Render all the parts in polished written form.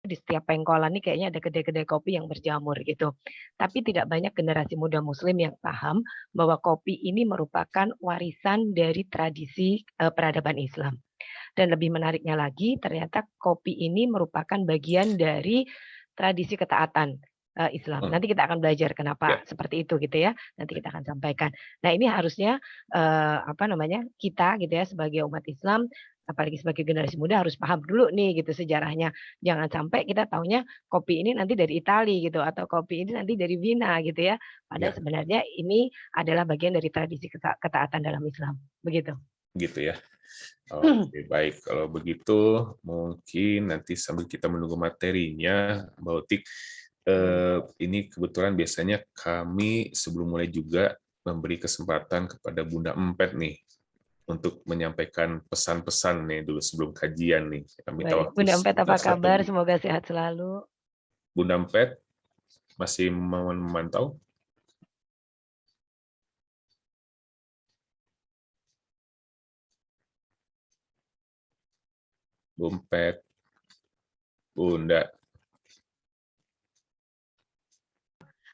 di setiap pengkolan ini kayaknya ada kedai-kedai kopi yang berjamur gitu. Tapi tidak banyak generasi muda muslim yang paham bahwa kopi ini merupakan warisan dari tradisi peradaban Islam. Dan lebih menariknya lagi, ternyata kopi ini merupakan bagian dari tradisi ketaatan Islam. Nanti kita akan belajar kenapa seperti itu gitu ya. Nanti kita akan sampaikan. Nah, ini harusnya kita gitu ya sebagai umat Islam, apalagi sebagai generasi muda harus paham dulu nih gitu sejarahnya. Jangan sampai kita taunya kopi ini nanti dari Italia gitu atau kopi ini nanti dari Wina gitu ya. Padahal sebenarnya ini adalah bagian dari tradisi ketaatan dalam Islam. Begitu. Gitu ya. Oke, baik. Kalau begitu mungkin nanti sambil kita menunggu materinya, Mbak Utik, ini kebetulan biasanya kami sebelum mulai juga memberi kesempatan kepada Bunda Empet nih untuk menyampaikan pesan-pesan nih dulu sebelum kajian nih. Kami tahu Bunda Empet apa kabar? Semoga sehat selalu. Bunda Empet masih memantau? Bumpet, Bunda.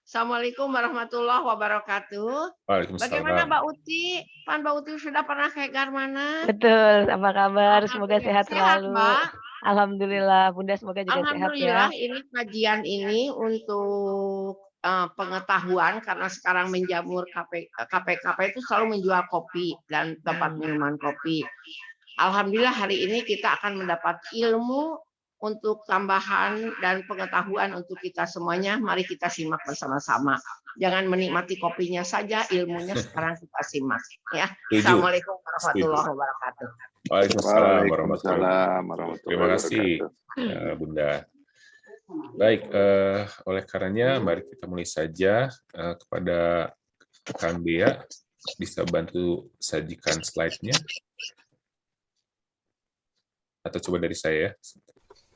Assalamualaikum warahmatullahi wabarakatuh. Bagaimana Mbak Uti? Mbak Uti sudah pernah ke Garmana? Betul, apa kabar? Semoga sehat selalu. Mbak. Alhamdulillah, Bunda semoga juga sehat ya. Alhamdulillah, ini kajian ini untuk pengetahuan karena sekarang menjamur KPKP itu selalu menjual kopi dan tempat minuman kopi. Alhamdulillah hari ini kita akan mendapat ilmu untuk tambahan dan pengetahuan untuk kita semuanya. Mari kita simak bersama-sama. Jangan menikmati kopinya saja, ilmunya sekarang kita simak. Ya. Assalamualaikum warahmatullahi wabarakatuh. Waalaikumsalam warahmatullahi wabarakatuh. Terima kasih, Bunda. Baik, oleh karenanya mari kita mulai saja. Kepada Kang Dea, bisa bantu sajikan slide-nya? Atau coba dari saya ya?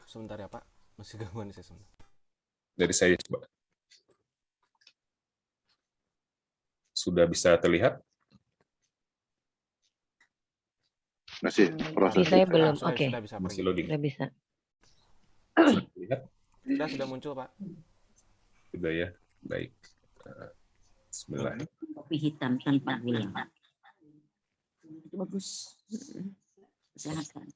Sebentar ya Pak, masih gangguan saya sebentar. Dari saya coba. Sudah bisa terlihat? Masih proses. Saya belum. Oke. Masih loading. Sudah bisa. Lihat? Sudah muncul Pak. Sudah ya, baik. Bismillah. Kopi hitam tanpa gula. Itu bagus. Sehat kan?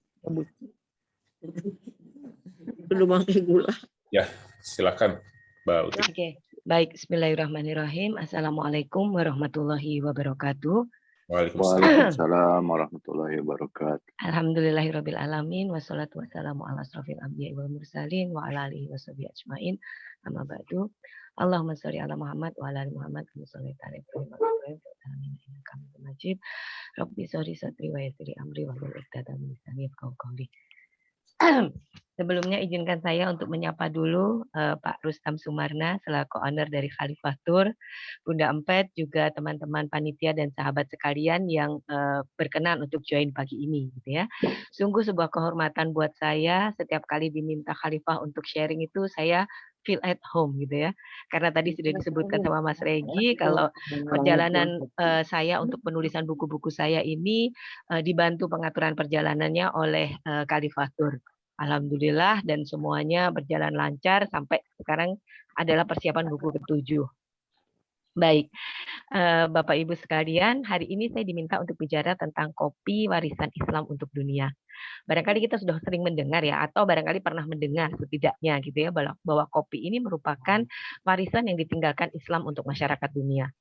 Belum pakai gula. Ya, silakan, Mbak Uti. Oke, baik. Bismillahirrahmanirrahim. Assalamualaikum warahmatullahi wabarakatuh. Waalaikumsalam warahmatullahi wabarakatuh. Alhamdulillahirabbil alamin wassalatu wassalamu ala asrofil anbiya'i wal mursalin wa ala alihi washabihi ajmain. Amma ba'du. Allahumma shalli ala Muhammad wa ala ali Muhammad kama shallaita ala Ibrahim wa ala ali Ibrahim innaka Hamidum Majid. Rabbi shrah sadri wa yassir li amri wahlul 'uqdatam min lisani yafqahu qawli. Sebelumnya izinkan saya untuk menyapa dulu Pak Rustam Sumarna selaku owner dari Khalifah Tour, Bunda Empet, juga teman-teman panitia dan sahabat sekalian yang berkenan untuk join pagi ini, gitu ya. Sungguh sebuah kehormatan buat saya setiap kali diminta Khalifah untuk sharing itu saya feel at home gitu ya. Karena tadi sudah disebutkan sama Mas Regi kalau perjalanan saya untuk penulisan buku-buku saya ini dibantu pengaturan perjalanannya oleh Khalifah Tour. Alhamdulillah dan semuanya berjalan lancar sampai sekarang adalah persiapan buku ke-7. Baik, Bapak Ibu sekalian, hari ini saya diminta untuk bicara tentang kopi warisan Islam untuk dunia. Barangkali kita sudah sering mendengar ya, atau barangkali pernah mendengar setidaknya gitu ya, bahwa kopi ini merupakan warisan yang ditinggalkan Islam untuk masyarakat dunia.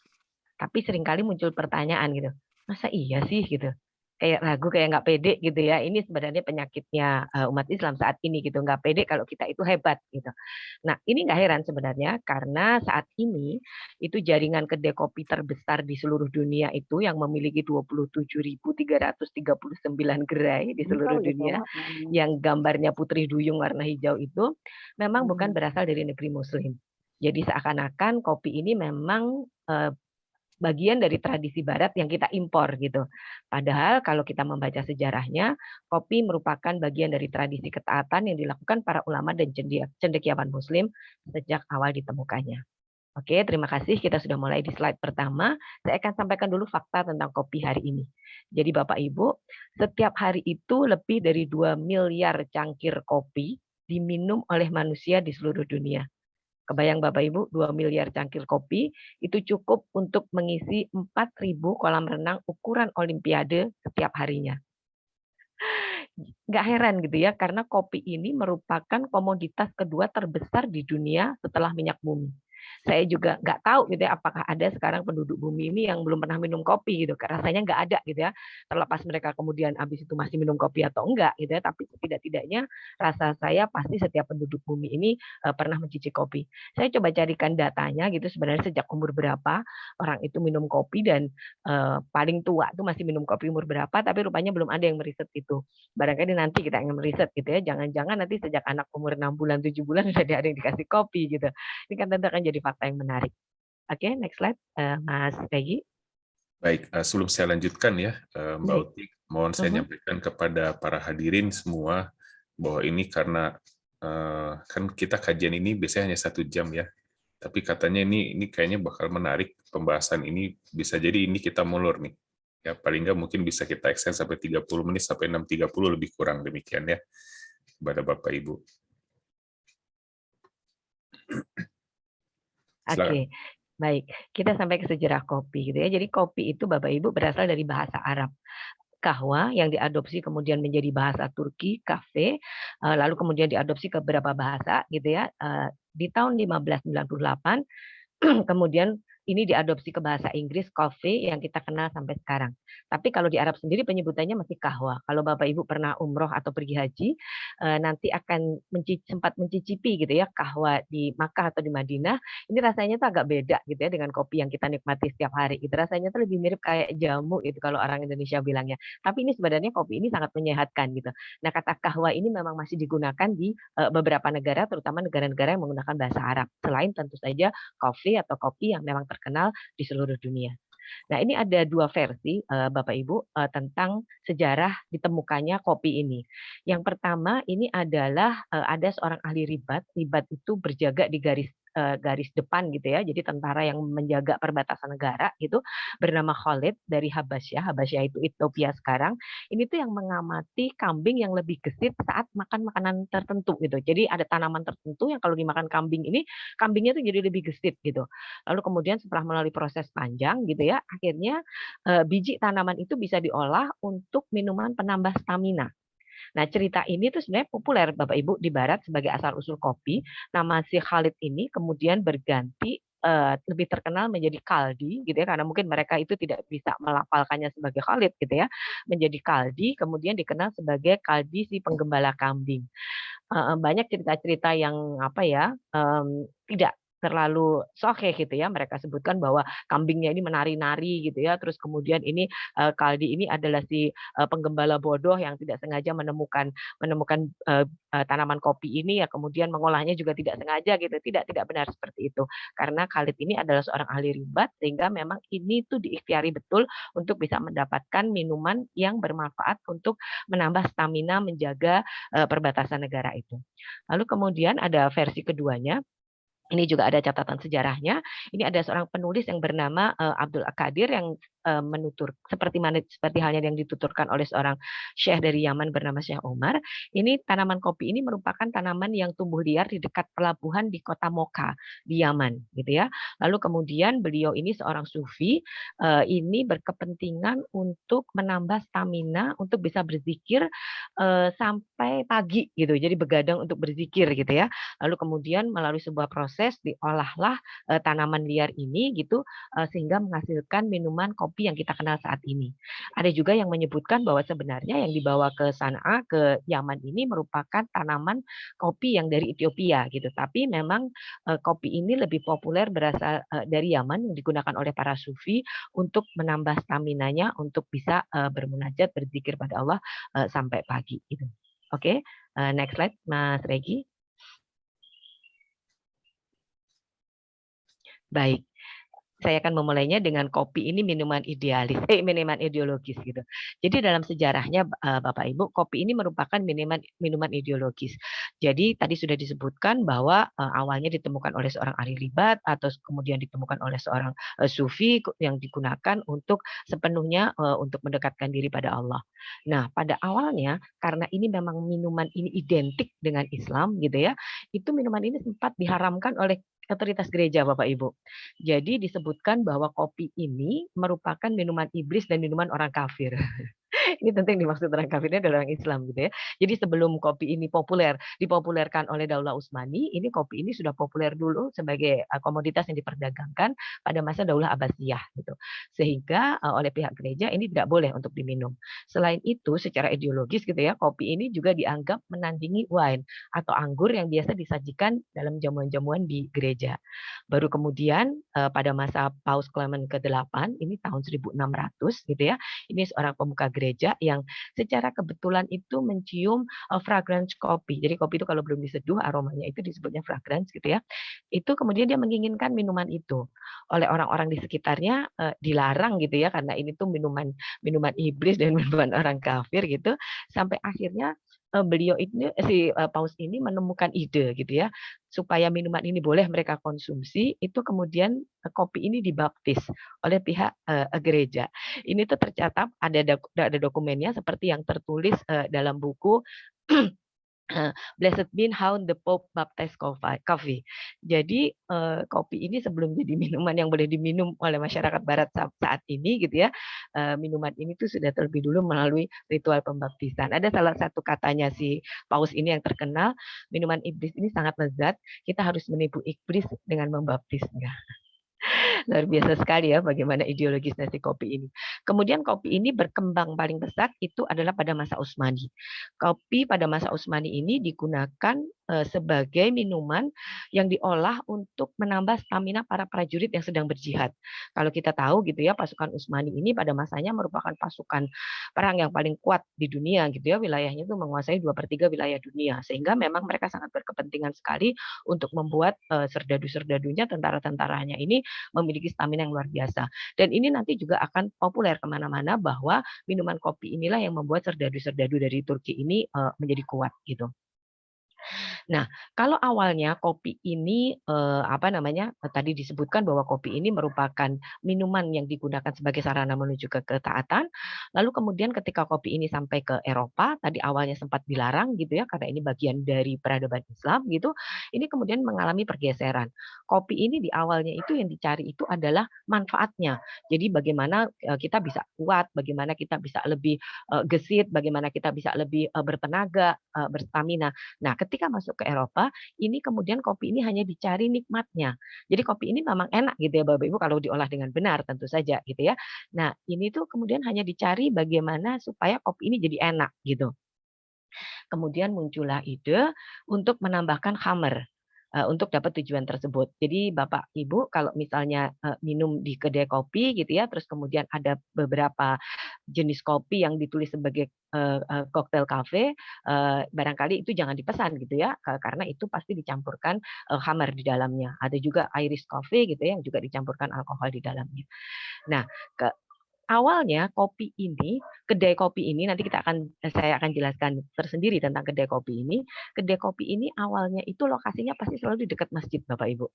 Tapi seringkali muncul pertanyaan gitu, masa iya sih gitu? Kayak ragu, kayak nggak pede gitu ya. Ini sebenarnya penyakitnya umat Islam saat ini gitu, nggak pede kalau kita itu hebat gitu. Nah, ini nggak heran sebenarnya karena saat ini itu jaringan kedai kopi terbesar di seluruh dunia itu yang memiliki 27.339 gerai di seluruh dunia, yang gambarnya putri duyung warna hijau itu memang bukan berasal dari negeri Muslim. Jadi seakan-akan kopi ini memang bagian dari tradisi barat yang kita impor gitu. Padahal kalau kita membaca sejarahnya, kopi merupakan bagian dari tradisi ketaatan yang dilakukan para ulama dan cendekiawan muslim sejak awal ditemukannya. Oke, terima kasih. Kita sudah mulai di slide pertama. Saya akan sampaikan dulu fakta tentang kopi hari ini. Jadi Bapak Ibu, setiap hari itu lebih dari 2 miliar cangkir kopi diminum oleh manusia di seluruh dunia. Kebayang Bapak Ibu, 2 miliar cangkir kopi itu cukup untuk mengisi 4.000 kolam renang ukuran Olimpiade setiap harinya. Nggak heran gitu ya, karena kopi ini merupakan komoditas kedua terbesar di dunia setelah minyak bumi. Saya juga nggak tahu gitu ya, apakah ada sekarang penduduk bumi ini yang belum pernah minum kopi gitu. Rasanya nggak ada gitu ya. Terlepas mereka kemudian habis itu masih minum kopi atau enggak gitu ya, tapi setidak-tidaknya rasa saya pasti setiap penduduk bumi ini pernah mencicipi kopi. Saya coba carikan datanya gitu sebenarnya sejak umur berapa orang itu minum kopi dan paling tua itu masih minum kopi umur berapa, tapi rupanya belum ada yang meriset itu. Barangkali nanti kita ingin meriset gitu ya, jangan-jangan nanti sejak anak umur 6 bulan, 7 bulan sudah ada yang dikasih kopi gitu. Ini kan tentu akan jadi fakta yang menarik. Oke, next slide, Mas Regi. Baik, sebelum saya lanjutkan ya, Mbak Baik. Utik, mohon saya nyampaikan kepada para hadirin semua bahwa ini karena kan kita kajian ini biasanya hanya 1 jam ya, tapi katanya ini kayaknya bakal menarik pembahasan ini, bisa jadi ini kita molor nih. Ya, paling nggak mungkin bisa kita extend sampai 30 menit sampai 6.30 lebih kurang demikian ya kepada Bapak Ibu. Oke, baik. Kita sampai ke sejarah kopi gitu ya. Jadi kopi itu Bapak Ibu berasal dari bahasa Arab. Kahwa yang diadopsi kemudian menjadi bahasa Turki, kafe, lalu kemudian diadopsi ke beberapa bahasa gitu ya. Di tahun 1598 kemudian ini diadopsi ke bahasa Inggris, coffee yang kita kenal sampai sekarang. Tapi kalau di Arab sendiri penyebutannya masih kahwa. Kalau Bapak Ibu pernah umroh atau pergi haji, nanti akan sempat mencicipi gitu ya kahwa di Makkah atau di Madinah. Ini rasanya tuh agak beda gitu ya dengan kopi yang kita nikmati setiap hari. Gitu. Rasanya tuh lebih mirip kayak jamu gitu kalau orang Indonesia bilangnya. Tapi ini sebenarnya kopi ini sangat menyehatkan gitu. Nah kata kahwa ini memang masih digunakan di beberapa negara, terutama negara-negara yang menggunakan bahasa Arab. Selain tentu saja coffee atau kopi yang memang terkenal di seluruh dunia. Nah, ini ada 2 versi Bapak Ibu tentang sejarah ditemukannya kopi ini. Yang pertama ini adalah ada seorang ahli ribat. Ribat itu berjaga di garis depan gitu ya. Jadi tentara yang menjaga perbatasan negara gitu bernama Khalid dari Habasyah. Habasyah itu Ethiopia sekarang. Ini tuh yang mengamati kambing yang lebih gesit saat makan makanan tertentu gitu. Jadi ada tanaman tertentu yang kalau dimakan kambing ini kambingnya tuh jadi lebih gesit gitu. Lalu kemudian setelah melalui proses panjang gitu ya, akhirnya biji tanaman itu bisa diolah untuk minuman penambah stamina. Nah, cerita ini tuh sebenarnya populer Bapak Ibu di barat sebagai asal-usul kopi. Nama si Khalid ini kemudian berganti lebih terkenal menjadi Kaldi gitu ya karena mungkin mereka itu tidak bisa melafalkannya sebagai Khalid gitu ya. Menjadi Kaldi kemudian dikenal sebagai Kaldi si penggembala kambing. Banyak cerita-cerita yang apa ya, tidak terlalu sahih gitu ya. Mereka sebutkan bahwa kambingnya ini menari-nari gitu ya. Terus kemudian ini Kaldi ini adalah si penggembala bodoh yang tidak sengaja menemukan tanaman kopi ini ya kemudian mengolahnya juga tidak sengaja gitu. Tidak benar seperti itu. Karena Khalid ini adalah seorang ahli ribat sehingga memang ini tuh diikhtiari betul untuk bisa mendapatkan minuman yang bermanfaat untuk menambah stamina menjaga perbatasan negara itu. Lalu kemudian ada versi keduanya. Ini juga ada catatan sejarahnya. Ini ada seorang penulis yang bernama Abdul Qadir yang menutur seperti halnya yang dituturkan oleh seorang syekh dari Yaman bernama Syekh Omar. Ini tanaman kopi ini merupakan tanaman yang tumbuh liar di dekat pelabuhan di kota Mocha di Yaman, gitu ya. Lalu kemudian beliau ini seorang sufi, ini berkepentingan untuk menambah stamina untuk bisa berzikir sampai pagi gitu. Jadi begadang untuk berzikir gitu ya. Lalu kemudian melalui sebuah proses diolahlah tanaman liar ini gitu sehingga menghasilkan minuman kopi yang kita kenal saat ini. Ada juga yang menyebutkan bahwa sebenarnya yang dibawa ke Sana'a ke Yaman ini merupakan tanaman kopi yang dari Ethiopia gitu. Tapi memang kopi ini lebih populer berasal dari Yaman yang digunakan oleh para sufi untuk menambah staminanya untuk bisa bermunajat berzikir pada Allah sampai pagi gitu. Oke, next slide Mas Regi. Baik. saya akan memulainya dengan kopi ini minuman minuman ideologis gitu. Jadi dalam sejarahnya Bapak Ibu, kopi ini merupakan minuman ideologis. Jadi tadi sudah disebutkan bahwa awalnya ditemukan oleh seorang ahli ribat atau kemudian ditemukan oleh seorang sufi yang digunakan untuk sepenuhnya untuk mendekatkan diri pada Allah. Nah, pada awalnya karena ini memang minuman ini identik dengan Islam gitu ya, itu minuman ini sempat diharamkan oleh otoritas gereja Bapak Ibu. Jadi disebutkan bahwa kopi ini merupakan minuman iblis dan minuman orang kafir. Ini tentu yang dimaksud orang kafirnya adalah orang Islam gitu ya. Jadi sebelum kopi ini dipopulerkan oleh Daulah Utsmani, ini kopi ini sudah populer dulu sebagai komoditas yang diperdagangkan pada masa Daulah Abbasiyah gitu. Sehingga oleh pihak gereja ini tidak boleh untuk diminum. Selain itu secara ideologis gitu ya, kopi ini juga dianggap menandingi wine atau anggur yang biasa disajikan dalam jamuan-jamuan di gereja. Baru kemudian pada masa Paus Clement ke-8 ini tahun 1600 gitu ya, ini seorang pemuka gereja yang secara kebetulan itu mencium fragrance kopi. Jadi kopi itu kalau belum diseduh aromanya itu disebutnya fragrance gitu ya. Itu kemudian dia menginginkan minuman itu. Oleh orang-orang di sekitarnya dilarang gitu ya karena ini tuh minuman iblis dan minuman orang kafir gitu. Sampai akhirnya beliau ini Paus ini menemukan ide gitu ya supaya minuman ini boleh mereka konsumsi, itu kemudian kopi ini dibaptis oleh pihak gereja. Ini tuh tercatat ada dokumennya seperti yang tertulis dalam buku Blessed Bean How the Pope Baptized Coffee. Jadi kopi ini sebelum jadi minuman yang boleh diminum oleh masyarakat Barat saat ini gitu ya, minuman ini tuh sudah terlebih dulu melalui ritual pembaptisan. Ada salah satu katanya si Paus ini yang terkenal, minuman iblis ini sangat lezat, kita harus menipu iblis dengan membaptisnya. Luar biasa sekali ya bagaimana ideologis nasi kopi ini. Kemudian kopi ini berkembang paling pesat itu adalah pada masa Utsmani. Kopi pada masa Utsmani ini digunakan sebagai minuman yang diolah untuk menambah stamina para prajurit yang sedang berjihad. Kalau kita tahu gitu ya, pasukan Utsmani ini pada masanya merupakan pasukan perang yang paling kuat di dunia gitu ya. Wilayahnya itu menguasai 2/3 wilayah dunia. Sehingga memang mereka sangat berkepentingan sekali untuk membuat serdadu-serdadunya, tentara-tentaranya ini memiliki stamina yang luar biasa. Dan ini nanti juga akan populer kemana-mana bahwa minuman kopi inilah yang membuat serdadu-serdadu dari Turki ini menjadi kuat gitu. Nah, kalau awalnya kopi ini tadi disebutkan bahwa kopi ini merupakan minuman yang digunakan sebagai sarana menuju ke ketaatan. Lalu kemudian ketika kopi ini sampai ke Eropa, tadi awalnya sempat dilarang gitu ya karena ini bagian dari peradaban Islam gitu. Ini kemudian mengalami pergeseran. Kopi ini di awalnya itu yang dicari itu adalah manfaatnya. Jadi bagaimana kita bisa kuat, bagaimana kita bisa lebih gesit, bagaimana kita bisa lebih bertenaga, berstamina. Nah, ketika masuk ke Eropa, ini kemudian kopi ini hanya dicari nikmatnya. Jadi kopi ini memang enak gitu ya Bapak Ibu kalau diolah dengan benar tentu saja gitu ya. Nah, ini tuh kemudian hanya dicari bagaimana supaya kopi ini jadi enak gitu. Kemudian muncullah ide untuk menambahkan khamer untuk dapat tujuan tersebut. Jadi Bapak Ibu kalau misalnya minum di kedai kopi gitu ya, terus kemudian ada beberapa jenis kopi yang ditulis sebagai koktail cafe, barangkali itu jangan dipesan gitu ya, karena itu pasti dicampurkan khamar di dalamnya. Ada juga Irish coffee gitu ya, yang juga dicampurkan alkohol di dalamnya. Nah, awalnya kopi ini, kedai kopi ini nanti saya akan jelaskan tersendiri tentang kedai kopi ini. Kedai kopi ini awalnya itu lokasinya pasti selalu di dekat masjid Bapak Ibu.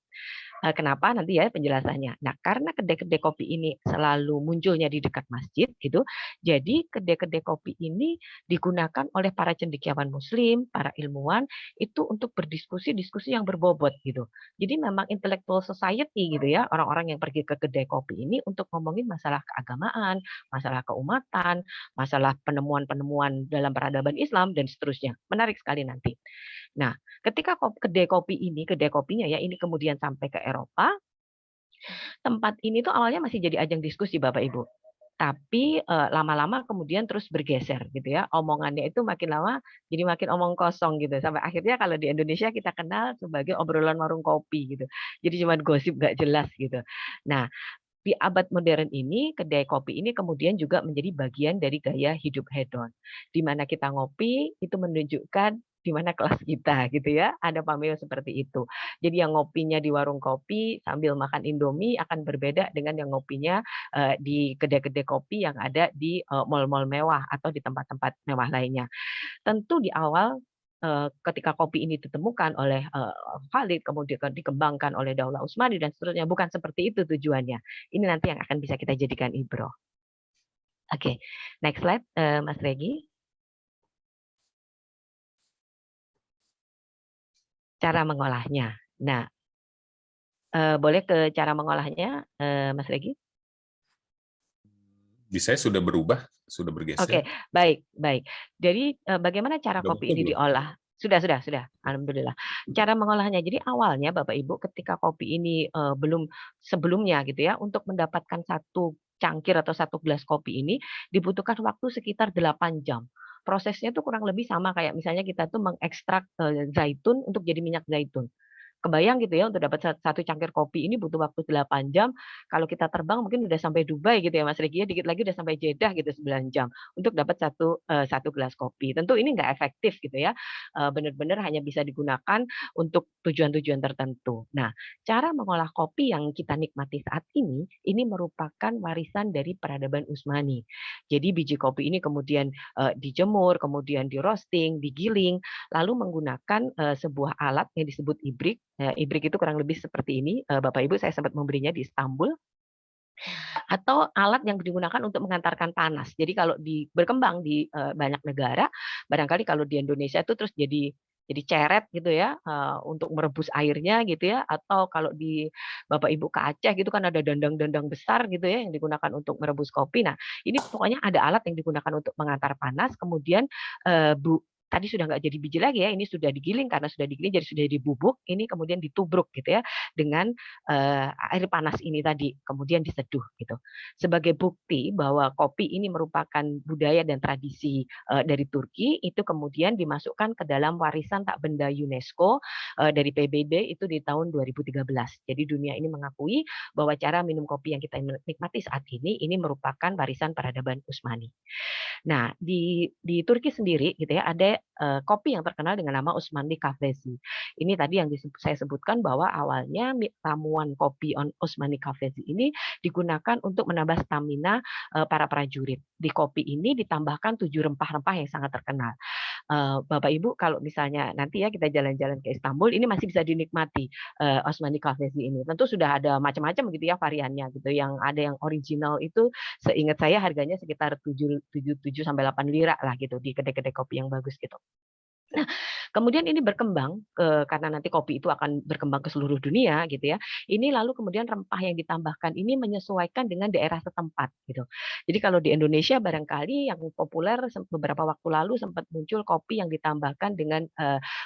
Kenapa nanti ya penjelasannya. Nah, karena kedai-kedai kopi ini selalu munculnya di dekat masjid gitu. Jadi kedai-kedai kopi ini digunakan oleh para cendekiawan muslim, para ilmuwan itu untuk berdiskusi-diskusi yang berbobot gitu. Jadi memang intellectual society gitu ya, orang-orang yang pergi ke kedai kopi ini untuk ngomongin masalah keagamaan, masalah keumatan, masalah penemuan-penemuan dalam peradaban Islam dan seterusnya. Menarik sekali nanti. Nah, ketika kedai kopinya ya ini kemudian sampai ke Eropa, tempat ini tuh awalnya masih jadi ajang diskusi Bapak Ibu. Tapi lama-lama kemudian terus bergeser gitu ya. Omongannya itu makin lama jadi makin omong kosong gitu. Sampai akhirnya kalau di Indonesia kita kenal sebagai obrolan warung kopi gitu. Jadi cuma gosip nggak jelas gitu. Nah, di abad modern ini, kedai kopi ini kemudian juga menjadi bagian dari gaya hidup hedon. Di mana kita ngopi, itu menunjukkan di mana kelas kita gitu ya, ada pameo seperti itu. Jadi yang ngopinya di warung kopi sambil makan Indomie akan berbeda dengan yang ngopinya di kedai-kedai kopi yang ada di mall-mall mewah atau di tempat-tempat mewah lainnya. Tentu di awal ketika kopi ini ditemukan oleh Khalid, kemudian dikembangkan oleh Daulah Utsmani dan seterusnya, bukan seperti itu tujuannya. Ini nanti yang akan bisa kita jadikan ibroh. Oke, next slide, Mas Regi. Cara mengolahnya. Nah, boleh ke cara mengolahnya, Mas Regi? Di saya sudah berubah, sudah bergeser. Oke, baik, baik. Jadi bagaimana cara Udah kopi waktu ini belum? diolah? Sudah, alhamdulillah. Cara mengolahnya, jadi awalnya Bapak Ibu ketika kopi ini belum sebelumnya gitu ya, untuk mendapatkan satu cangkir atau satu gelas kopi ini dibutuhkan waktu sekitar 8 jam. Prosesnya tuh kurang lebih sama kayak misalnya kita tuh mengekstrak zaitun untuk jadi minyak zaitun. Kebayang gitu ya untuk dapat satu cangkir kopi ini butuh waktu 8 jam. Kalau kita terbang mungkin udah sampai Dubai gitu ya Mas Regi ya, dikit lagi udah sampai Jeddah gitu 9 jam untuk dapat satu gelas kopi. Tentu ini nggak efektif gitu ya. Benar-benar hanya bisa digunakan untuk tujuan-tujuan tertentu. Nah, cara mengolah kopi yang kita nikmati saat ini merupakan warisan dari peradaban Utsmani. Jadi biji kopi ini kemudian dijemur, kemudian di roasting, digiling, lalu menggunakan sebuah alat yang disebut ibrik. Ibrik itu kurang lebih seperti ini, Bapak Ibu saya sempat membelinya di Istanbul, atau alat yang digunakan untuk mengantarkan panas. Jadi kalau berkembang di banyak negara, barangkali kalau di Indonesia itu terus jadi ceret gitu ya, untuk merebus airnya gitu ya, atau kalau di Bapak Ibu ke Aceh gitu kan ada dandang-dandang besar gitu ya yang digunakan untuk merebus kopi. Nah, ini pokoknya ada alat yang digunakan untuk mengantar panas, kemudian tadi sudah nggak jadi biji lagi ya, ini sudah digiling, karena sudah digiling jadi sudah dibubuk, ini kemudian ditubruk gitu ya dengan air panas ini tadi, kemudian diseduh gitu. Sebagai bukti bahwa kopi ini merupakan budaya dan tradisi dari Turki, itu kemudian dimasukkan ke dalam warisan tak benda UNESCO dari PBB itu di tahun 2013. Jadi dunia ini mengakui bahwa cara minum kopi yang kita nikmati saat ini merupakan warisan peradaban Utsmani. Nah, di Turki sendiri gitu ya, ada kopi yang terkenal dengan nama Osmanlı Kahvesi. Ini tadi yang saya sebutkan bahwa awalnya ramuan kopi Osmanlı Kahvesi ini digunakan untuk menambah stamina para prajurit. Di kopi ini ditambahkan 7 rempah-rempah yang sangat terkenal. Bapak Ibu kalau misalnya nanti ya kita jalan-jalan ke Istanbul, ini masih bisa dinikmati Osmanlı Kahvesi ini. Tentu sudah ada macam-macam gitu ya variannya gitu. Yang ada yang original itu seingat saya harganya sekitar 7 sampai 8 lira lah gitu di kedai-kedai kopi yang bagus gitu. Nah, kemudian ini berkembang karena nanti kopi itu akan berkembang ke seluruh dunia gitu ya. Ini lalu kemudian rempah yang ditambahkan ini menyesuaikan dengan daerah setempat gitu. Jadi kalau di Indonesia barangkali yang populer beberapa waktu lalu sempat muncul kopi yang ditambahkan dengan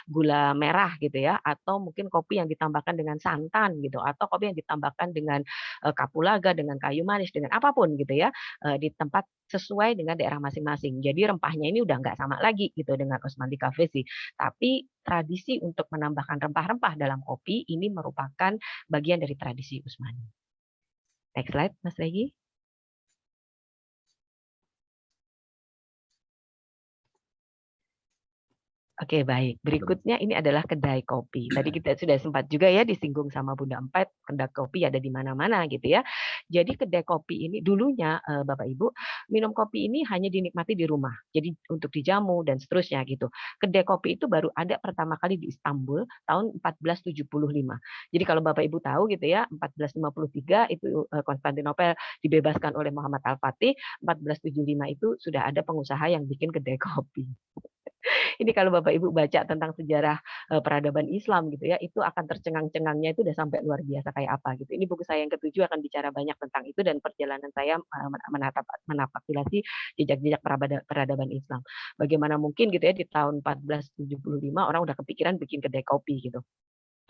gula merah gitu ya, atau mungkin kopi yang ditambahkan dengan santan gitu, atau kopi yang ditambahkan dengan kapulaga, dengan kayu manis, dengan apapun gitu ya, di tempat sesuai dengan daerah masing-masing. Jadi rempahnya ini udah nggak sama lagi gitu dengan Osmanlı Kahvesi. Tapi tradisi untuk menambahkan rempah-rempah dalam kopi ini merupakan bagian dari tradisi Utsmani. Next slide, Mas Regi. Oke, baik. Berikutnya ini adalah kedai kopi. Tadi kita sudah sempat juga ya disinggung sama Bunda Empet, kedai kopi ada di mana-mana gitu ya. Jadi kedai kopi ini dulunya Bapak Ibu, minum kopi ini hanya dinikmati di rumah. Jadi untuk dijamu dan seterusnya gitu. Kedai kopi itu baru ada pertama kali di Istanbul tahun 1475. Jadi kalau Bapak Ibu tahu gitu ya, 1453 itu Konstantinopel dibebaskan oleh Muhammad Al-Fatih, 1475 itu sudah ada pengusaha yang bikin kedai kopi. Ini kalau Bapak Ibu baca tentang sejarah peradaban Islam gitu ya, itu akan tercengang-cengangnya itu udah sampai luar biasa kayak apa gitu. Ini buku saya yang ke-7 akan bicara banyak tentang itu dan perjalanan saya menapaktilasi jejak-jejak peradaban Islam. Bagaimana mungkin gitu ya di tahun 1475 orang udah kepikiran bikin kedai kopi gitu.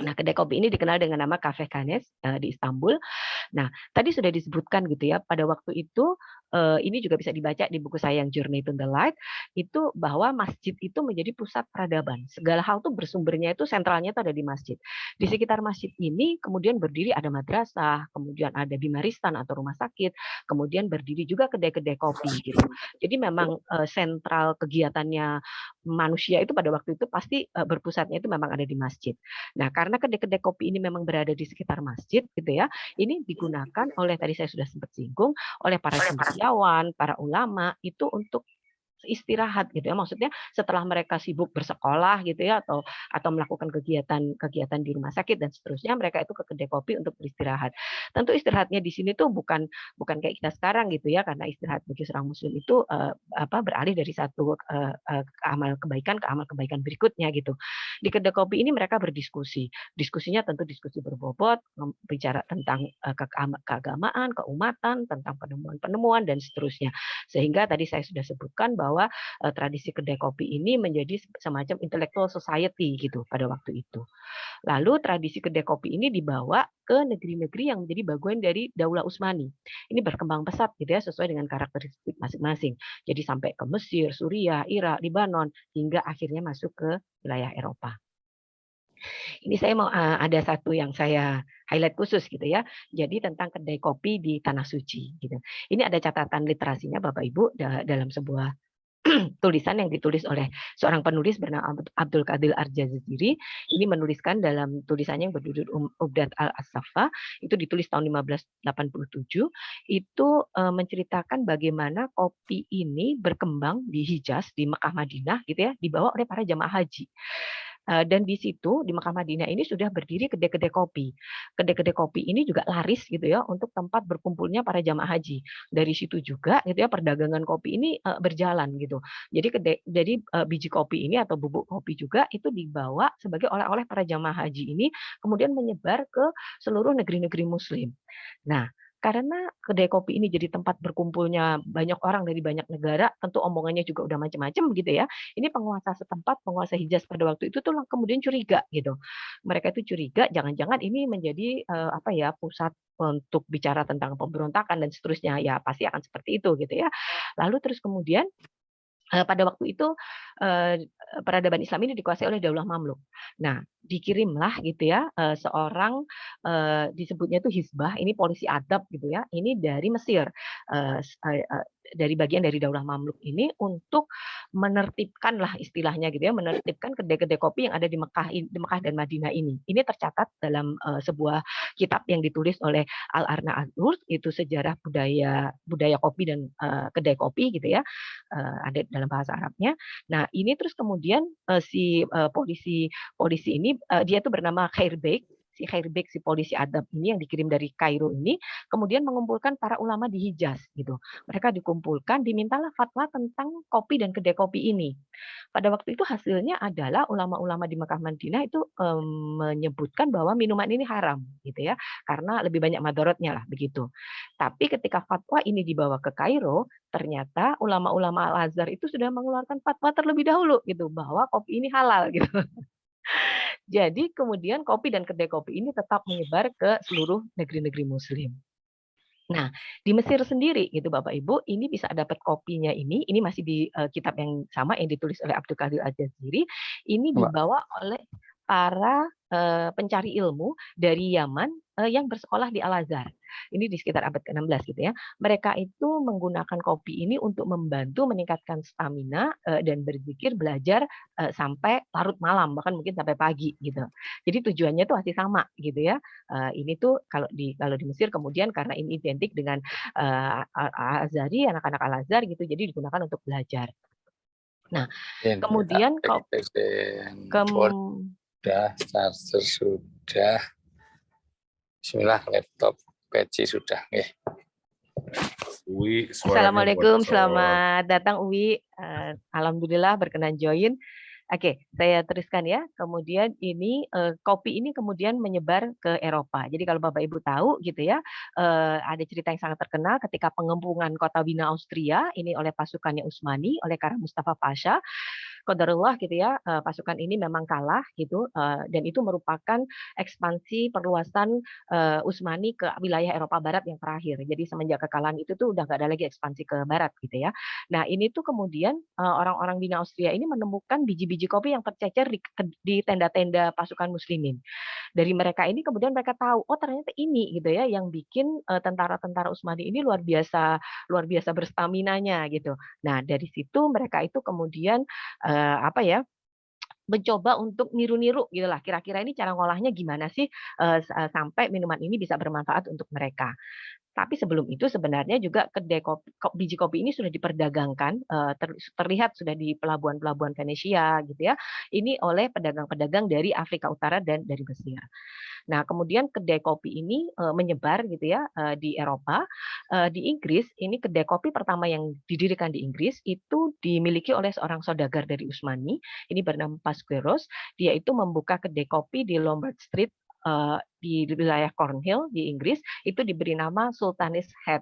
Nah, kedai kopi ini dikenal dengan nama Cafe Canes di Istanbul. Nah, tadi sudah disebutkan gitu ya, pada waktu itu ini juga bisa dibaca di buku saya yang Journey to the Light, itu bahwa masjid itu menjadi pusat peradaban. Segala hal tuh bersumbernya itu sentralnya itu ada di masjid. Di sekitar masjid ini kemudian berdiri ada madrasah, kemudian ada bimaristan atau rumah sakit, kemudian berdiri juga kedai-kedai kopi gitu. Jadi memang sentral kegiatannya manusia itu pada waktu itu pasti berpusatnya itu memang ada di masjid. Nah, karena kedai-kedai kopi ini memang berada di sekitar masjid gitu ya, ini digunakan oleh tadi saya sudah sempat singgung, oleh para cendekiawan, para ulama itu untuk istirahat gitu ya. Maksudnya setelah mereka sibuk bersekolah gitu ya atau melakukan kegiatan di rumah sakit dan seterusnya, mereka itu ke kedai kopi untuk beristirahat. Tentu istirahatnya di sini tuh bukan kayak kita sekarang gitu ya, karena istirahat bagi seorang muslim itu beralih dari satu amal kebaikan ke amal kebaikan berikutnya gitu. Di kedai kopi ini mereka berdiskusi. Diskusinya tentu diskusi berbobot, bicara tentang keagamaan, keumatan, tentang penemuan-penemuan dan seterusnya. Sehingga tadi saya sudah sebutkan bahwa tradisi kedai kopi ini menjadi semacam intellectual society gitu pada waktu itu. Lalu tradisi kedai kopi ini dibawa ke negeri-negeri yang menjadi bagian dari Daulah Utsmani. Ini berkembang pesat gitu ya sesuai dengan karakteristik masing-masing. Jadi sampai ke Mesir, Suriah, Irak, Libanon hingga akhirnya masuk ke wilayah Eropa. Ini saya mau ada satu yang saya highlight khusus gitu ya. Jadi tentang kedai kopi di Tanah Suci gitu. Ini ada catatan literasinya Bapak Ibu dalam sebuah tulisan yang ditulis oleh seorang penulis bernama Abdul Qadir Al-Jaziri. Ini menuliskan dalam tulisannya yang berjudul Ubdat al-Assafa, itu ditulis tahun 1587, itu menceritakan bagaimana kopi ini berkembang di Hijaz, di Mekah Madinah gitu ya, dibawa oleh para jamaah haji. Dan di situ di Mekah Madinah ini sudah berdiri kedai-kedai kopi. Kedai-kedai kopi ini juga laris gitu ya untuk tempat berkumpulnya para jamaah haji. Dari situ juga gitu ya perdagangan kopi ini berjalan gitu. Jadi biji kopi ini atau bubuk kopi juga itu dibawa sebagai oleh-oleh para jamaah haji ini kemudian menyebar ke seluruh negeri-negeri muslim. Nah, karena kedai kopi ini jadi tempat berkumpulnya banyak orang dari banyak negara, tentu omongannya juga udah macam-macam gitu ya. Ini penguasa setempat, penguasa Hijaz pada waktu itu tuh kemudian curiga gitu. Mereka itu curiga jangan-jangan ini menjadi pusat untuk bicara tentang pemberontakan dan seterusnya. Ya pasti akan seperti itu gitu ya. Lalu terus kemudian pada waktu itu peradaban Islam ini dikuasai oleh Daulah Mamluk. Nah, dikirimlah gitu ya seorang disebutnya itu Hizbah, ini polisi adab gitu ya. Ini dari Mesir. Dari bagian dari Daulah Mamluk ini untuk menertibkan lah istilahnya gitu ya, menertibkan kedai-kedai kopi yang ada di Mekah dan Madinah ini. Ini tercatat dalam sebuah kitab yang ditulis oleh Al-Arna Az-Zur, itu sejarah budaya kopi dan kedai kopi gitu ya. Ada dalam bahasa Arabnya. Nah, ini terus kemudian si polisi ini dia tuh bernama Khairbek. Si Khairbek, si polisi adab ini yang dikirim dari Kairo ini kemudian mengumpulkan para ulama di Hijaz gitu. Mereka dikumpulkan, dimintalah fatwa tentang kopi dan kedai kopi ini. Pada waktu itu hasilnya adalah ulama-ulama di Mekah Madinah itu menyebutkan bahwa minuman ini haram gitu ya, karena lebih banyak madorotnya lah begitu. Tapi ketika fatwa ini dibawa ke Kairo, ternyata ulama-ulama Al-Azhar itu sudah mengeluarkan fatwa terlebih dahulu gitu bahwa kopi ini halal gitu. Jadi kemudian kopi dan kedai kopi ini tetap menyebar ke seluruh negeri-negeri muslim. Nah, di Mesir sendiri gitu Bapak Ibu, ini bisa dapat kopinya ini masih di kitab yang sama yang ditulis oleh Abdul Qadir Al-Jaziri, ini dibawa oleh para pencari ilmu dari Yaman yang bersekolah di Al-Azhar. Ini di sekitar abad ke-16 gitu ya. Mereka itu menggunakan kopi ini untuk membantu meningkatkan stamina dan berzikir, belajar sampai larut malam, bahkan mungkin sampai pagi gitu. Jadi tujuannya tuh masih sama gitu ya. Ini tuh kalau di Mesir kemudian karena ini identik dengan Al-Azhari, anak-anak Al-Azhar gitu, jadi digunakan untuk belajar. Nah, kemudian sudah, charger sudah, bismillah, laptop PC sudah. Uwi, Assalamualaikum, selamat datang Uwi. Alhamdulillah berkenan join. Oke, saya teruskan ya. Kemudian ini kopi ini kemudian menyebar ke Eropa. Jadi kalau Bapak Ibu tahu gitu ya, ada cerita yang sangat terkenal ketika pengempungan kota Wina Austria ini oleh pasukannya Utsmani oleh Kara Mustafa Pasha. qadarullah gitu ya, pasukan ini memang kalah gitu, dan itu merupakan ekspansi perluasan Utsmani ke wilayah Eropa Barat yang terakhir. Jadi semenjak kekalahan itu tuh udah nggak ada lagi ekspansi ke barat gitu ya. Nah ini tuh kemudian orang-orang Wina Austria ini menemukan biji-biji kopi yang tercecer di tenda-tenda pasukan Muslimin. Dari mereka ini kemudian mereka tahu, oh ternyata ini gitu ya yang bikin tentara-tentara Utsmani ini luar biasa berstaminanya gitu. Nah dari situ mereka itu kemudian apa ya, mencoba untuk niru-niru gitulah, kira-kira ini cara ngolahnya gimana sih, sampai minuman ini bisa bermanfaat untuk mereka. Tapi sebelum itu sebenarnya juga kedai kopi biji kopi ini sudah diperdagangkan, terlihat sudah di pelabuhan-pelabuhan Venesia gitu ya, ini oleh pedagang-pedagang dari Afrika Utara dan dari Mesir. Nah, kemudian kedai kopi ini menyebar gitu ya di Eropa. Di Inggris ini kedai kopi pertama yang didirikan di Inggris itu dimiliki oleh seorang saudagar dari Utsmani. Ini bernama Pasqueros. Dia itu membuka kedai kopi di Lombard Street di wilayah Cornhill di Inggris. Itu diberi nama Sultan's Head.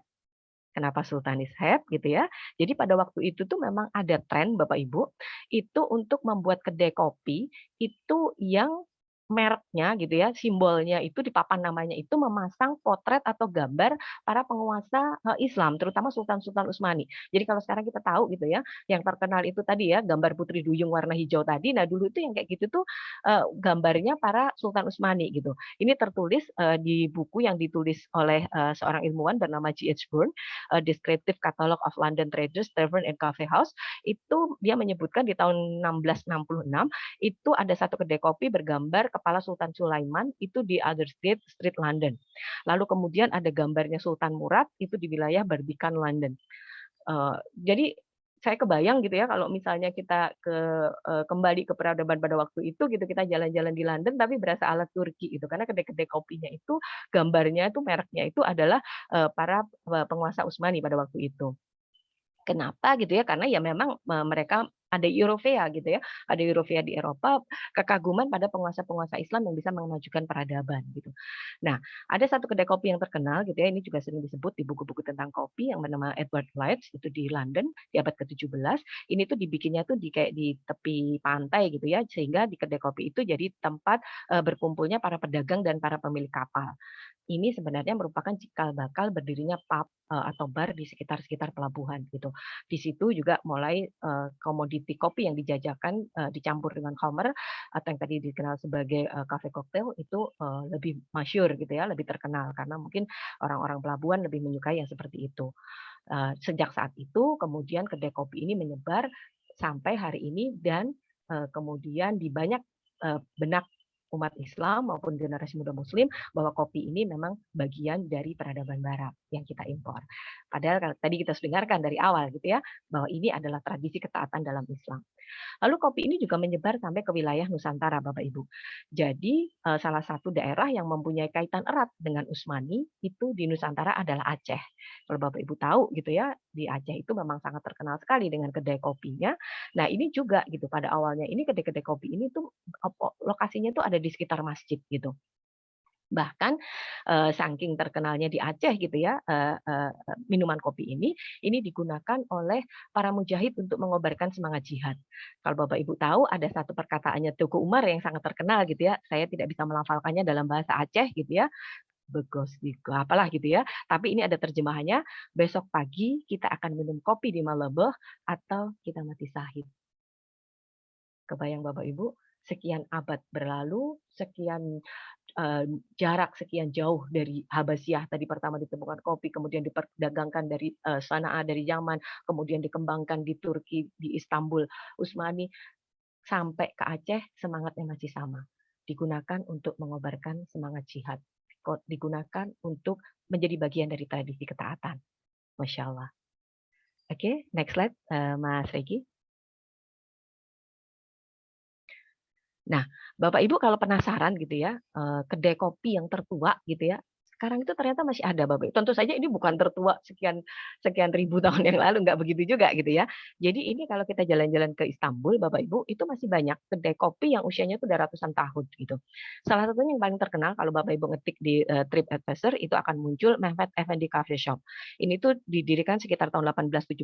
Kenapa Sultan's Head gitu ya? Jadi pada waktu itu tuh memang ada tren Bapak Ibu itu untuk membuat kedai kopi itu yang mereknya gitu ya, simbolnya itu di papan namanya itu memasang potret atau gambar para penguasa Islam, terutama Sultan-Sultan Utsmani. Jadi kalau sekarang kita tahu gitu ya, yang terkenal itu tadi ya, gambar Putri Duyung warna hijau tadi. Nah, dulu itu yang kayak gitu tuh gambarnya para Sultan Utsmani gitu. Ini tertulis di buku yang ditulis oleh seorang ilmuwan bernama G.H. Bourne, Descriptive Catalogue of London Traders, Tavern and Cafe House. Itu dia menyebutkan di tahun 1666 itu ada satu kedai kopi bergambar kepala Sultan Sulaiman itu di Aldersgate Street London. Lalu kemudian ada gambarnya Sultan Murad itu di wilayah Barbican London. Jadi saya kebayang gitu ya kalau misalnya kita kembali ke peradaban pada waktu itu gitu, kita jalan-jalan di London tapi berasa ala Turki gitu, karena kedai-kedai kopinya itu gambarnya itu mereknya itu adalah para penguasa Utsmani pada waktu itu. Kenapa gitu ya? Karena ya memang mereka ada Eurovia gitu ya, ada Eurovia di Eropa, kekaguman pada penguasa-penguasa Islam yang bisa memajukan peradaban gitu. Nah, ada satu kedai kopi yang terkenal gitu ya, ini juga sering disebut di buku-buku tentang kopi yang bernama Edward Lights itu di London di abad ke-17. Ini tuh dibikinnya tuh di kayak di tepi pantai gitu ya, sehingga di kedai kopi itu jadi tempat berkumpulnya para pedagang dan para pemilik kapal. Ini sebenarnya merupakan cikal bakal berdirinya pub atau bar di sekitar pelabuhan gitu. Di situ juga mulai komoditi kopi yang dijajakan dicampur dengan Homer atau yang tadi dikenal sebagai cafe cocktail itu lebih masyhur gitu ya, lebih terkenal karena mungkin orang-orang pelabuhan lebih menyukai yang seperti itu. Sejak saat itu kemudian kedai kopi ini menyebar sampai hari ini dan kemudian di banyak benak umat Islam maupun generasi muda Muslim bahwa kopi ini memang bagian dari peradaban Barat yang kita impor. Padahal kalau tadi kita sudah dengarkan dari awal gitu ya, bahwa ini adalah tradisi ketaatan dalam Islam. Lalu kopi ini juga menyebar sampai ke wilayah Nusantara, Bapak Ibu. Jadi salah satu daerah yang mempunyai kaitan erat dengan Utsmani itu di Nusantara adalah Aceh. Kalau Bapak Ibu tahu gitu ya, di Aceh itu memang sangat terkenal sekali dengan kedai kopinya. Nah ini juga gitu pada awalnya ini kedai-kedai kopi ini tuh lokasinya tuh ada di sekitar masjid gitu. Bahkan saking terkenalnya di Aceh gitu ya minuman kopi ini digunakan oleh para mujahid untuk mengobarkan semangat jihad. Kalau Bapak Ibu tahu ada satu perkataannya Tuku Umar yang sangat terkenal gitu ya. Saya tidak bisa melafalkannya dalam bahasa Aceh gitu ya. Begos gitu, apalah gitu ya. Tapi ini ada terjemahannya, besok pagi kita akan minum kopi di Malebeh atau kita mati syahid. Kebayang Bapak Ibu, sekian abad berlalu, sekian jarak sekian jauh dari Habasyah tadi pertama ditemukan kopi, kemudian diperdagangkan dari Sanaa dari Yaman, kemudian dikembangkan di Turki, di Istanbul, Utsmani, sampai ke Aceh semangatnya masih sama. Digunakan untuk mengobarkan semangat jihad, digunakan untuk menjadi bagian dari tradisi ketaatan. Masya Allah. Oke, next slide, Mas Regi. Nah, Bapak Ibu kalau penasaran gitu ya, kedai kopi yang tertua gitu ya, sekarang itu ternyata masih ada Bapak Ibu. Tentu saja ini bukan tertua sekian sekian ribu tahun yang lalu, nggak begitu juga gitu ya. Jadi ini kalau kita jalan-jalan ke Istanbul Bapak Ibu, itu masih banyak kedai kopi yang usianya itu udah ratusan tahun gitu. Salah satunya yang paling terkenal kalau Bapak Ibu ngetik di TripAdvisor itu akan muncul Mehmet Efendi Coffee Shop. Ini tuh didirikan sekitar tahun 1871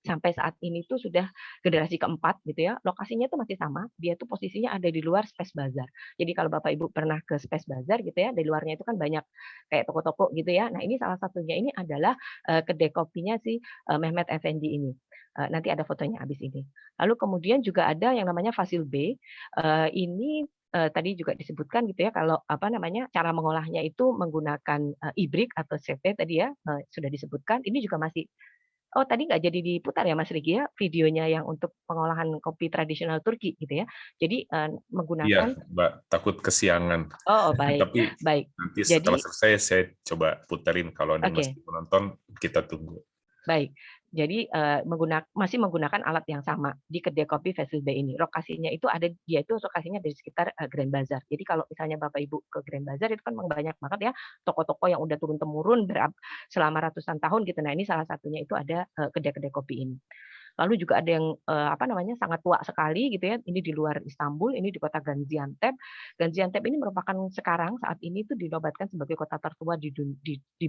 sampai saat ini tuh sudah generasi keempat gitu ya, lokasinya tuh masih sama, dia tuh posisinya ada di luar Space Bazaar. Jadi kalau Bapak Ibu pernah ke Space Bazaar gitu ya, di luarnya itu kan banyak kayak toko-toko gitu ya. Nah ini salah satunya ini adalah kedai kopinya si Mehmet Effendi ini. Nanti ada fotonya habis ini. Lalu kemudian juga ada yang namanya Fasil B. Ini tadi juga disebutkan gitu ya kalau apa namanya cara mengolahnya itu menggunakan ibrik atau CP tadi ya sudah disebutkan. Ini juga masih tadi nggak jadi diputar ya Mas Rigi ya, videonya yang untuk pengolahan kopi tradisional Turki gitu ya. Jadi Iya, menggunakan Mbak, takut kesiangan. baik, Tapi baik. nanti setelah Jadi selesai saya coba puterin kalau ada yang oke, masih menonton, kita tunggu. baik. Jadi masih menggunakan alat yang sama di kedai kopi Fasil B ini. Lokasinya itu dia itu lokasinya di sekitar Grand Bazar. Jadi kalau misalnya Bapak Ibu ke Grand Bazar itu kan memang banyak banget ya toko-toko yang udah turun temurun selama ratusan tahun gitu. Nah ini salah satunya itu ada kedai-kedai kopi ini. Lalu juga ada yang apa namanya sangat tua sekali gitu ya. Ini di luar Istanbul, ini di kota Gaziantep. Gaziantep ini merupakan sekarang saat ini itu dinobatkan sebagai kota tertua di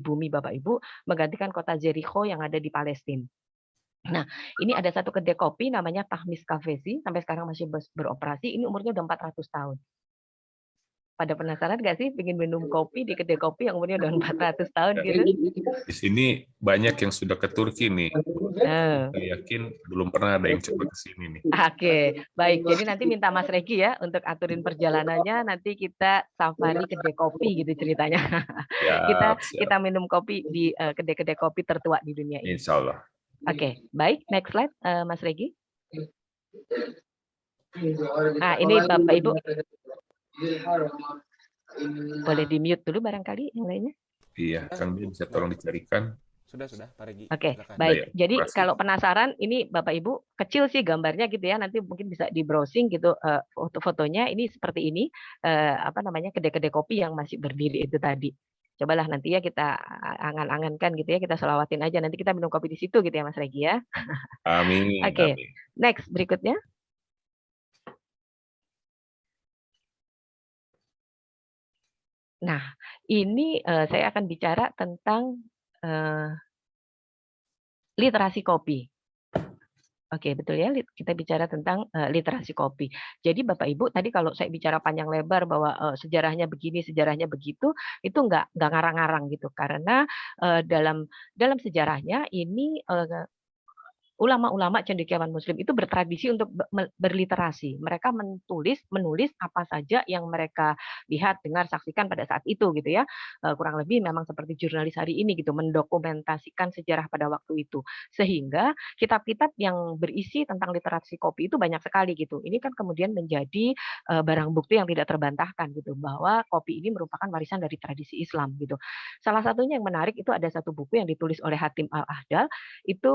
bumi Bapak Ibu, menggantikan kota Jericho yang ada di Palestina. Nah, ini ada satu kedai kopi namanya Tahmis Cafesi, sampai sekarang masih beroperasi. Ini umurnya udah 400 tahun. Pada penasaran nggak sih pengen minum kopi di kedai kopi yang umurnya udah 400 tahun gitu? Di sini banyak yang sudah ke Turki nih. Nah. Saya yakin belum pernah ada yang coba ke sini nih. Oke, baik. Jadi nanti minta Mas Regi ya untuk aturin perjalanannya. Nanti kita safari kedai kopi gitu ceritanya. Siap, kita minum kopi di kedai-kedai kopi tertua di dunia ini. Insya Allah. Oke, baik. Next slide, Mas Regi. Nah, ini Bapak Ibu boleh di mute dulu barangkali yang lainnya. Iya, Kang Bim bisa tolong dicarikan. Sudah, Pak Regi. Oke, Silakan. baik. Ya, Jadi terima kasih. kalau penasaran, ini Bapak Ibu kecil sih gambarnya gitu ya. Nanti mungkin bisa di browsing gitu foto-fotonya. Ini seperti ini apa namanya kedai-kedai kopi yang masih berdiri itu tadi. Cobalah nanti ya kita angan-angankan gitu ya, kita selawatin aja. Nanti kita minum kopi di situ gitu ya Mas Regi ya. Amin. Oke, Amin. next berikutnya. Nah, ini saya akan bicara tentang literasi kopi. Oke, betul ya. Kita bicara tentang literasi kopi. Jadi Bapak Ibu tadi kalau saya bicara panjang lebar bahwa sejarahnya begini, sejarahnya begitu, itu nggak ngarang-ngarang gitu. Karena dalam sejarahnya ini ulama-ulama cendekiawan Muslim itu bertradisi untuk berliterasi. Mereka menulis apa saja yang mereka lihat, dengar, saksikan pada saat itu gitu ya. Kurang lebih memang seperti jurnalis hari ini gitu, mendokumentasikan sejarah pada waktu itu. Sehingga kitab-kitab yang berisi tentang literasi kopi itu banyak sekali gitu. Ini kan kemudian menjadi barang bukti yang tidak terbantahkan gitu bahwa kopi ini merupakan warisan dari tradisi Islam gitu. Salah satunya yang menarik itu ada satu buku yang ditulis oleh Hatim Al-Ahdal, itu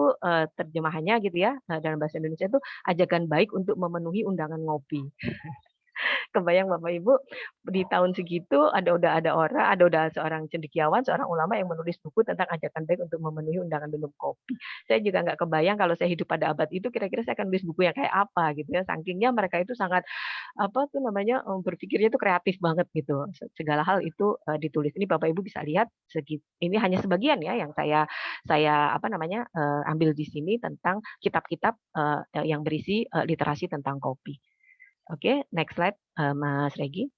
terjemahannya gitu ya dalam bahasa Indonesia itu ajakan baik untuk memenuhi undangan ngopi. Kebayang Bapak Ibu di tahun segitu udah ada seorang cendekiawan, seorang ulama yang menulis buku tentang ajakan baik untuk memenuhi undangan minum kopi. Saya juga nggak kebayang kalau saya hidup pada abad itu kira-kira saya akan nulis buku yang kayak apa gitu ya. Sakingnya mereka itu sangat apa tuh namanya berpikirnya itu kreatif banget gitu. Segala hal itu ditulis. Ini Bapak Ibu bisa lihat ini hanya sebagian ya yang saya apa namanya ambil di sini tentang kitab-kitab yang berisi literasi tentang kopi. Oke, next slide, Mas Regi.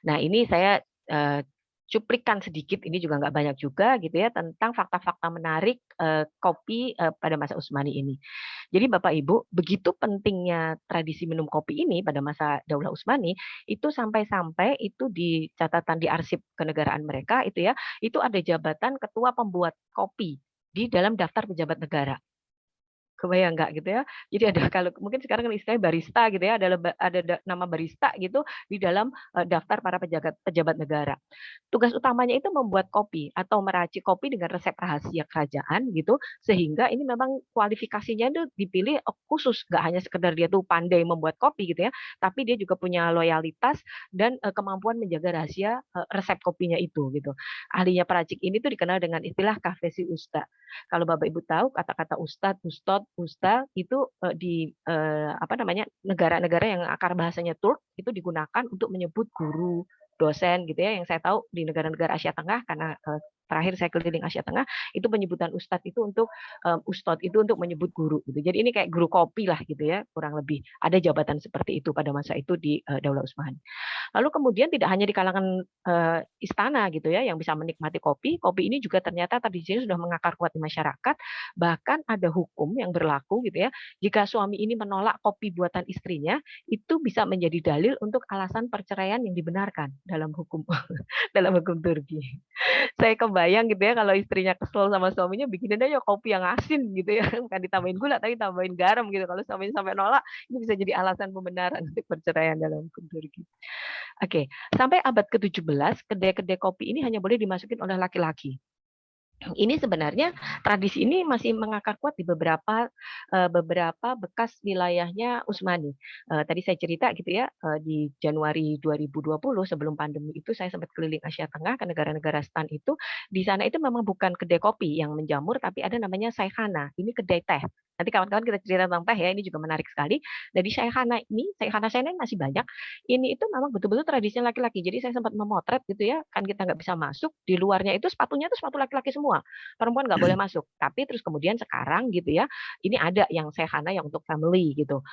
Nah, ini saya cuplikan sedikit, ini juga nggak banyak juga gitu ya, tentang fakta-fakta menarik kopi pada masa Utsmani ini. Jadi Bapak Ibu, begitu pentingnya tradisi minum kopi ini pada masa Daulah Utsmani, itu sampai-sampai itu di catatan di arsip kenegaraan mereka itu ya, itu ada jabatan ketua pembuat kopi di dalam daftar pejabat negara. Kebayang nggak gitu ya? Jadi ada kalau mungkin sekarang kan istilahnya barista gitu ya, ada nama barista gitu di dalam daftar para pejabat negara. Tugas utamanya itu membuat kopi atau meracik kopi dengan resep rahasia kerajaan gitu, sehingga ini memang kualifikasinya itu dipilih khusus, nggak hanya sekedar dia tuh pandai membuat kopi gitu ya, tapi dia juga punya loyalitas dan kemampuan menjaga rahasia resep kopinya itu gitu. Ahlinya peracik ini tuh dikenal dengan istilah kafesi usta. Kalau Bapak Ibu tahu kata-kata ustad, ustod, usta itu di apa namanya negara-negara yang akar bahasanya Turk itu digunakan untuk menyebut guru, dosen gitu ya. Yang saya tahu di negara-negara Asia Tengah karena terakhir saya keliling Asia Tengah, itu penyebutan ustadz itu untuk ustadz itu untuk menyebut guru gitu. Jadi ini kayak guru kopi lah gitu ya, kurang lebih. Ada jabatan seperti itu pada masa itu di Daulah Utsmaniyah. Lalu kemudian tidak hanya di kalangan istana gitu ya yang bisa menikmati kopi. Kopi ini juga ternyata tradisinya sudah mengakar kuat di masyarakat. Bahkan ada hukum yang berlaku gitu ya. Jika suami ini menolak kopi buatan istrinya, itu bisa menjadi dalil untuk alasan perceraian yang dibenarkan dalam hukum dalam hukum Turki. Saya kebayang gitu ya kalau istrinya kesel sama suaminya bikinin aja kopi yang asin gitu ya, bukan ditambahin gula tapi tambahin garam gitu. Kalau suaminya sampai nolak, ini bisa jadi alasan pembenaran untuk perceraian dalam hukum Turki. Oke, sampai abad ke-17 kedai-kedai kopi ini hanya boleh dimasukin oleh laki-laki. Ini sebenarnya tradisi ini masih mengakar kuat di beberapa bekas wilayahnya Utsmani. Tadi saya cerita gitu ya, di Januari 2020 sebelum pandemi itu saya sempat keliling Asia Tengah ke negara-negara stan itu. Di sana itu memang bukan kedai kopi yang menjamur, tapi ada namanya Shaykhana. Ini kedai teh. Nanti kawan-kawan kita cerita tentang teh ya, ini juga menarik sekali. Dari Shaykhana saya ini masih banyak. Ini itu memang betul-betul tradisinya laki-laki. Jadi saya sempat memotret gitu ya, kan kita nggak bisa masuk. Di luarnya itu sepatunya itu sepatu laki-laki semua. Perempuan nggak boleh masuk. Tapi terus kemudian sekarang gitu ya, ini ada yang Shaykhana yang untuk family gitu.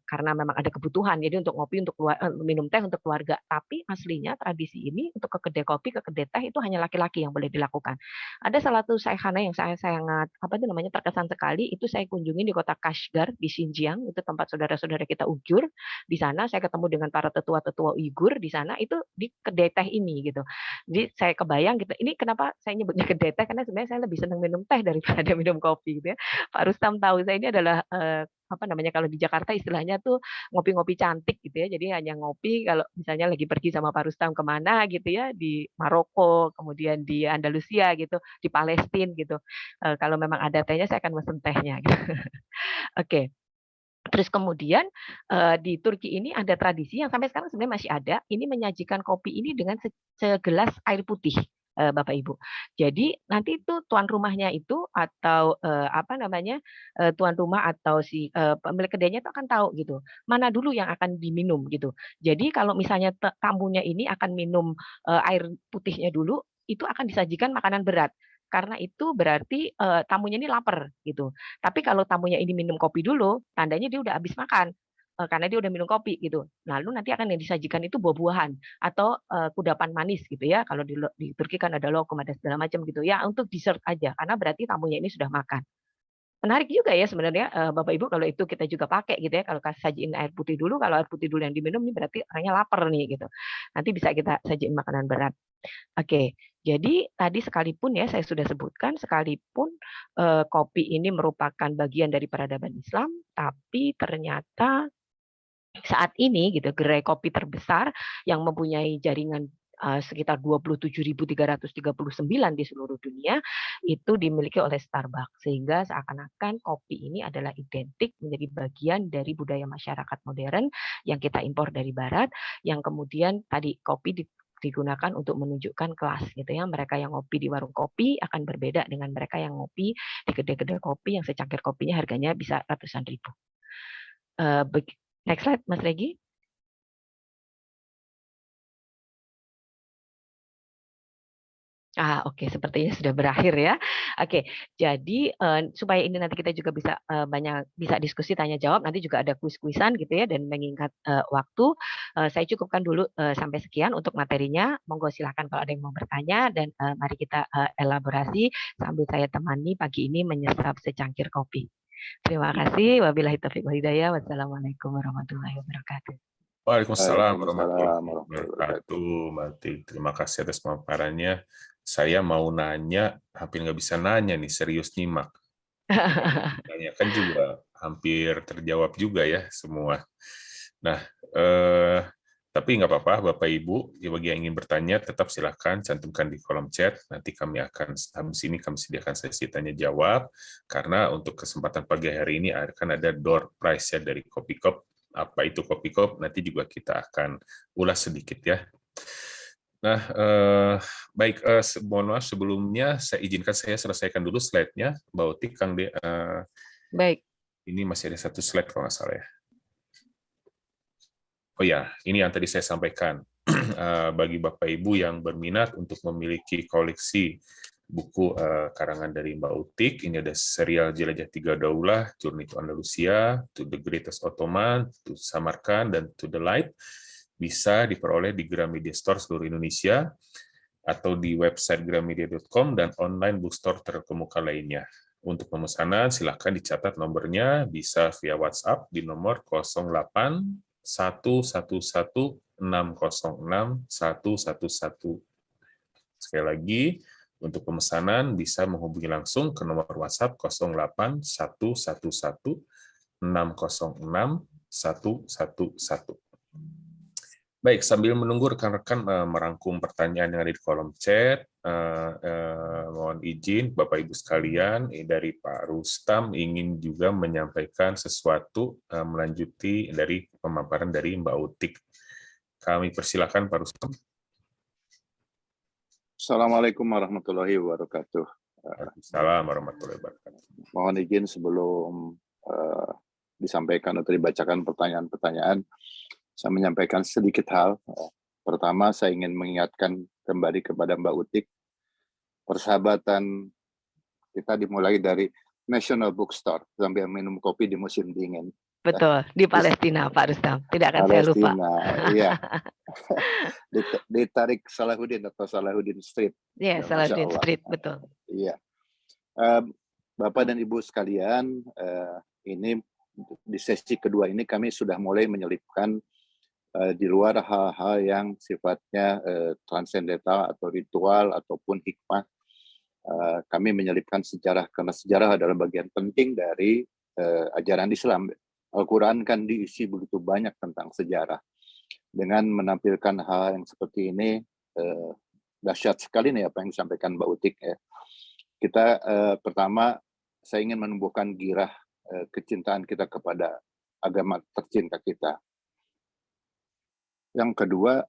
Karena memang ada kebutuhan. Jadi untuk ngopi, untuk minum teh untuk keluarga. Tapi aslinya tradisi ini untuk ke kedai kopi, ke kedai teh itu hanya laki-laki yang boleh dilakukan. Ada salah satu Shaykhana yang saya sangat terkesan sekali, itu saya kunjungi di kota Kashgar di Xinjiang, itu tempat saudara-saudara kita Uighur. Di sana saya ketemu dengan para tetua-tetua Uighur di sana, itu di kedai teh ini gitu. Jadi saya kebayang gitu, ini kenapa saya nyebutnya kedai teh, karena sebenarnya saya lebih senang minum teh daripada minum kopi gitu ya. Pak Rustam tahu saya ini adalah kalau di Jakarta istilahnya tuh ngopi-ngopi cantik gitu ya. Jadi hanya ngopi kalau misalnya lagi pergi sama Pak Rustam kemana gitu ya, di Maroko, kemudian di Andalusia gitu, di Palestina gitu. Kalau memang ada tehnya saya akan mesen tehnya gitu. Oke. Terus kemudian di Turki ini ada tradisi yang sampai sekarang sebenarnya masih ada, ini menyajikan kopi ini dengan segelas air putih. Bapak Ibu. Jadi nanti itu tuan rumahnya itu atau tuan rumah atau si pemilik kedainya itu akan tahu gitu, mana dulu yang akan diminum gitu. Jadi kalau misalnya tamunya ini akan minum air putihnya dulu, itu akan disajikan makanan berat. Karena itu berarti tamunya ini lapar gitu. Tapi kalau tamunya ini minum kopi dulu, tandanya dia udah habis makan. Karena dia udah minum kopi gitu. Lalu nanti akan yang disajikan itu buah-buahan atau kudapan manis gitu ya. Kalau di Turki kan ada lokum, ada segala macam gitu ya, untuk dessert aja. Karena berarti tamunya ini sudah makan. Menarik juga ya sebenarnya Bapak Ibu kalau itu kita juga pakai gitu ya. Kalau sajiin air putih dulu, kalau air putih dulu yang diminum ini berarti orangnya lapar nih gitu. Nanti bisa kita sajiin makanan berat. Oke, jadi tadi sekalipun ya saya sudah sebutkan, sekalipun kopi ini merupakan bagian dari peradaban Islam, tapi ternyata saat ini gitu gerai kopi terbesar yang mempunyai jaringan sekitar 27.339 di seluruh dunia itu dimiliki oleh Starbucks, sehingga seakan-akan kopi ini adalah identik menjadi bagian dari budaya masyarakat modern yang kita impor dari barat, yang kemudian tadi kopi digunakan untuk menunjukkan kelas gitu ya. Mereka yang ngopi di warung kopi akan berbeda dengan mereka yang ngopi di kedai-kedai kopi yang secangkir kopinya harganya bisa ratusan ribu. Next slide, Mas Regi. Oke, sepertinya sudah berakhir ya. Oke, jadi supaya ini nanti kita juga bisa bisa diskusi tanya jawab, nanti juga ada kuis-kuisan gitu ya, dan mengingat waktu, saya cukupkan dulu sampai sekian untuk materinya. Monggo silahkan kalau ada yang mau bertanya, dan mari kita elaborasi sambil saya temani pagi ini menyesap secangkir kopi. Terima kasih. Wabillahi taufiq wal hidayah. Wassalamualaikum warahmatullahi wabarakatuh. Waalaikumsalam warahmatullahi wabarakatuh. Terima kasih atas pemaparannya. Saya mau nanya, hampir nggak bisa nanya nih, serius nyimak. Tanyakan juga hampir terjawab juga ya semua. Nah, tapi nggak apa-apa, Bapak Ibu, bagi yang ingin bertanya, tetap silahkan cantumkan di kolom chat. Nanti kami akan, habis ini kami sediakan sesi tanya jawab, karena untuk kesempatan pagi hari ini akan ada door prize ya dari Kopi Kop. Apa itu Kopi Kop? Nanti juga kita akan ulas sedikit ya. Nah, baik, mohon maaf sebelumnya saya izinkan saya selesaikan dulu slide-nya, Mbak Utik, Kang De. Baik. Ini masih ada satu slide kalau nggak salah ya. Oh ya, ini yang tadi saya sampaikan. Bagi Bapak Ibu yang berminat untuk memiliki koleksi buku karangan dari Mbak Utik. Ini ada serial Jelajah Tiga Daulah, Journey to Andalusia, To the Greatest Ottoman, To Samarkand, dan To the Light. Bisa diperoleh di Gramedia Store seluruh Indonesia atau di website gramedia.com dan online bookstore terkemuka lainnya. Untuk pemesanan, silakan dicatat nomornya, bisa via WhatsApp di nomor 08 111 606 111. Sekali lagi, untuk pemesanan bisa menghubungi langsung ke nomor WhatsApp 08 111 606 111. Baik, sambil menunggu rekan-rekan merangkum pertanyaan yang ada di kolom chat, mohon izin Bapak Ibu sekalian, dari Pak Rustam ingin juga menyampaikan sesuatu melanjuti dari pemaparan dari Mbak Utik. Kami persilakan Pak Rustam. Assalamualaikum warahmatullahi wabarakatuh. Assalamualaikum warahmatullahi wabarakatuh. Mohon izin sebelum disampaikan atau dibacakan pertanyaan-pertanyaan, saya menyampaikan sedikit hal. Pertama, saya ingin mengingatkan kembali kepada Mbak Utik, persahabatan kita dimulai dari National Bookstore, sambil minum kopi di musim dingin. Betul, di Palestina Pak Rustam. Tidak akan saya lupa. Palestina, iya. Ditarik Salahuddin atau Salahuddin Street. Iya, Ya, Salahuddin Masya Allah. Street, betul. Iya. Bapak dan Ibu sekalian, ini di sesi kedua ini kami sudah mulai menyelipkan di luar hal-hal yang sifatnya transendental atau ritual ataupun hikmah. Kami menyelipkan sejarah, karena sejarah adalah bagian penting dari ajaran Islam. Al-Quran kan diisi begitu banyak tentang sejarah. Dengan menampilkan hal yang seperti ini, dahsyat sekali nih apa yang disampaikan Mbak Utik. Ya. Kita pertama, saya ingin menumbuhkan girah kecintaan kita kepada agama tercinta kita. Yang kedua,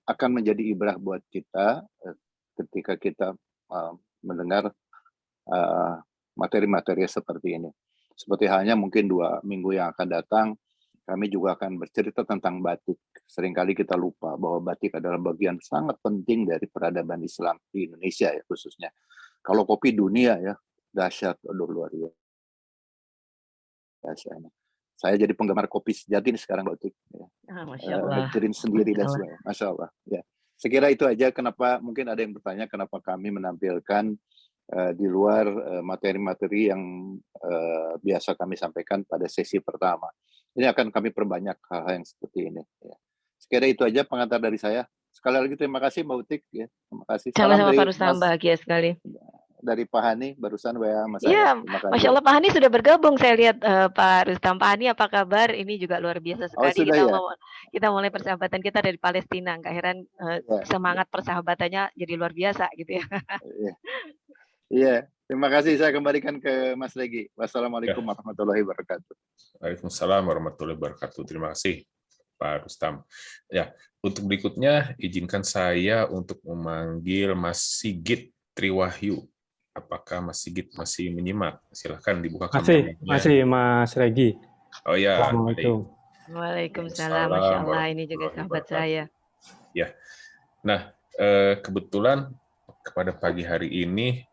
akan menjadi ibrah buat kita ketika kita mendengar materi-materi seperti ini. Seperti halnya mungkin 2 minggu yang akan datang, kami juga akan bercerita tentang batik. Seringkali kita lupa bahwa batik adalah bagian sangat penting dari peradaban Islam di Indonesia ya khususnya. Kalau kopi dunia ya, dahsyat, luar biasa. Saya jadi penggemar kopi sejati nih sekarang, Mbak Utik. Ya. Masya Allah. Ngerin sendiri dan sebagainya. Masya Allah. Ya. Sekira itu aja kenapa, mungkin ada yang bertanya kenapa kami menampilkan di luar materi-materi yang biasa kami sampaikan pada sesi pertama. Ini akan kami perbanyak hal-hal yang seperti ini. Ya. Sekira itu aja pengantar dari saya. Sekali lagi terima kasih Mbak Utik. Ya. Terima kasih. Sama-sama Pak Rustam, bahagia sekali. Dari Pak Hani, barusan WA Mas Iya, Anas. Masya Allah Pak Hani sudah bergabung. Saya lihat Pak Rustam. Pak Hani apa kabar? Ini juga luar biasa sekali. Sudah, kita mulai persahabatan kita dari Palestina. Nggak heran semangat persahabatannya jadi luar biasa gitu ya. Iya, terima kasih. Saya kembalikan ke Mas Regi. Wassalamualaikum warahmatullahi wabarakatuh. Waalaikumsalam warahmatullahi wabarakatuh. Terima kasih Pak Rustam. Ya, untuk berikutnya izinkan saya untuk memanggil Mas Sigit Triwahyu. Apakah Mas Sigit masih menyimak? Silahkan dibuka kameranya. Masih Mas Regi. Oh ya. Assalamualaikum. Waalaikumsalam. Masya Allah, ini juga sahabat saya. Ya. Nah, kebetulan pada pagi hari ini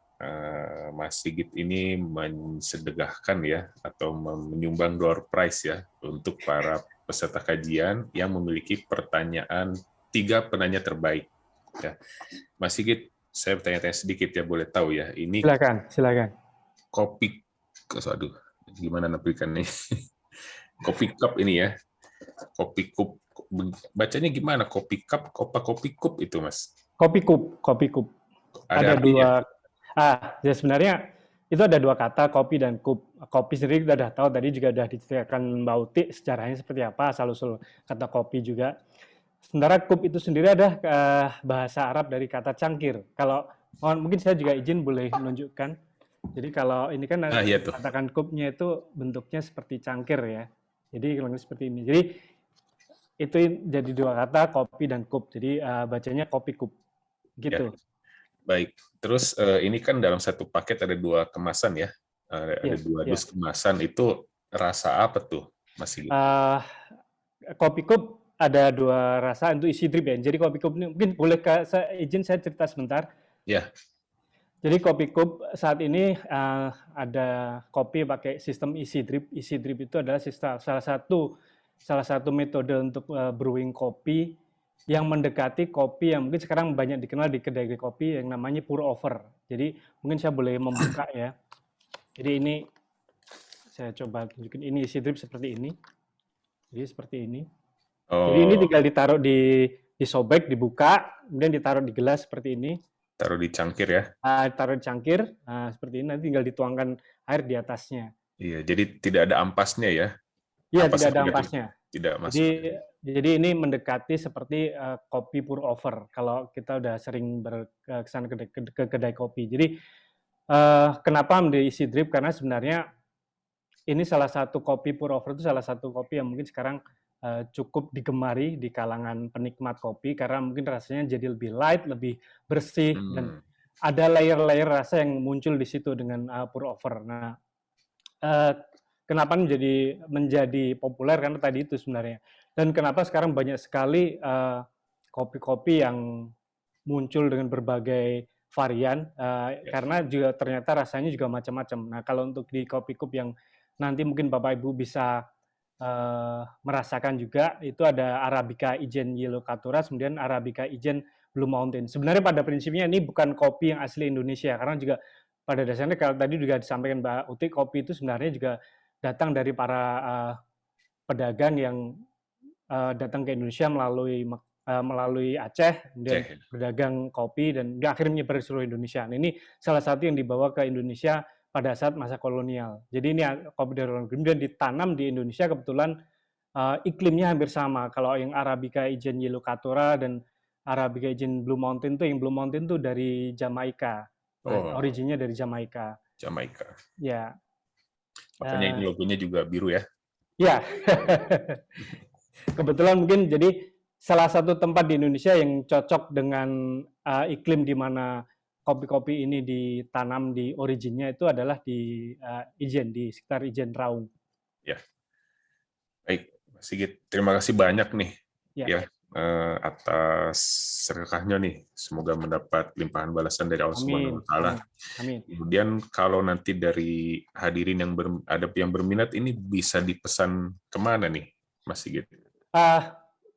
Mas Sigit ini mensedekahkan ya atau menyumbang door prize ya untuk para peserta kajian yang memiliki pertanyaan 3 penanya terbaik. Ya. Mas Sigit, saya bertanya-tanya sedikit ya, boleh tahu ya? Ini silakan. Kopi, aduh, gimana nampilkannya? Kopi cup ini ya, kopi cup. Bacanya gimana? Kopi cup, kopi cup itu Mas? Kopi cup. Ada artinya? 2. Ya sebenarnya itu ada 2 kata, kopi dan cup. Kopi sendiri kita sudah tahu, tadi juga sudah diceritakan Mbak Utik sejarahnya seperti apa, asal-usul kata kopi juga. Sementara cup itu sendiri ada bahasa Arab dari kata cangkir. Kalau mungkin saya juga izin boleh menunjukkan. Jadi kalau ini kan katakan cupnya itu bentuknya seperti cangkir ya. Jadi kalau seperti ini. Jadi itu jadi 2 kata, kopi dan cup. Jadi bacanya kopi cup. Gitu. Ya. Baik. Terus ini kan dalam satu paket ada 2 kemasan ya. Ada 2 dus kemasan. Itu rasa apa tuh Mas Sigit? Kopi cup ada 2 rasa untuk isi drip ya. Jadi kopi cup ini mungkin boleh saya cerita sebentar. Ya. Jadi kopi cup saat ini ada kopi pakai sistem easy drip. Easy drip itu adalah salah satu metode untuk brewing kopi yang mendekati kopi yang mungkin sekarang banyak dikenal di kedai kopi yang namanya pour over. Jadi mungkin saya boleh membuka ya. Jadi ini saya coba tunjukin, ini easy drip seperti ini. Jadi seperti ini. Jadi ini tinggal ditaruh disobek, dibuka, kemudian ditaruh di gelas seperti ini. Taruh di cangkir ya? Taruh di cangkir, seperti ini, nanti tinggal dituangkan air di atasnya. Iya, jadi tidak ada ampasnya ya? Iya, tidak ada ampasnya. Tidak masuk. Jadi ini mendekati seperti kopi pour over, kalau kita udah sering kesana ke kedai kopi. Jadi kenapa menjadi easy drip? Karena sebenarnya ini salah satu kopi pour over itu salah satu kopi yang mungkin sekarang cukup digemari di kalangan penikmat kopi karena mungkin rasanya jadi lebih light, lebih bersih, dan ada layer-layer rasa yang muncul di situ dengan pour over. Nah, kenapa menjadi populer karena tadi itu sebenarnya. Dan kenapa sekarang banyak sekali kopi-kopi yang muncul dengan berbagai varian karena juga ternyata rasanya juga macam-macam. Nah, kalau untuk di kopi cup yang nanti mungkin Bapak Ibu bisa merasakan juga, itu ada Arabica Ijen Yellow Caturas, kemudian Arabica Ijen Blue Mountain. Sebenarnya pada prinsipnya ini bukan kopi yang asli Indonesia, karena juga pada dasarnya kalau tadi juga disampaikan Mbak Uti, kopi itu sebenarnya juga datang dari para pedagang yang datang ke Indonesia melalui Aceh, kemudian berdagang kopi dan akhirnya menyebar di seluruh Indonesia. Nah, ini salah satu yang dibawa ke Indonesia pada saat masa kolonial. Jadi ini kopi dari luar negeri dan ditanam di Indonesia, kebetulan iklimnya hampir sama. Kalau yang Arabica Ijen Yellow Caturra dan Arabica Ijen Blue Mountain tuh, yang Blue Mountain tuh dari Jamaika. Originnya dari Jamaika. Jamaika. Ya. Makanya ini logonya juga biru ya? Ya. Kebetulan mungkin jadi salah satu tempat di Indonesia yang cocok dengan iklim di mana kopi-kopi ini ditanam di originnya itu adalah di Ijen, di sekitar Ijen Raung. Ya, baik, Mas Sigit. Terima kasih banyak nih ya atas sedekahnya nih. Semoga mendapat limpahan balasan dari Allah Subhanahu wa Ta'ala. Amin. Kemudian kalau nanti dari hadirin yang yang berminat ini bisa dipesan kemana nih, Mas Sigit?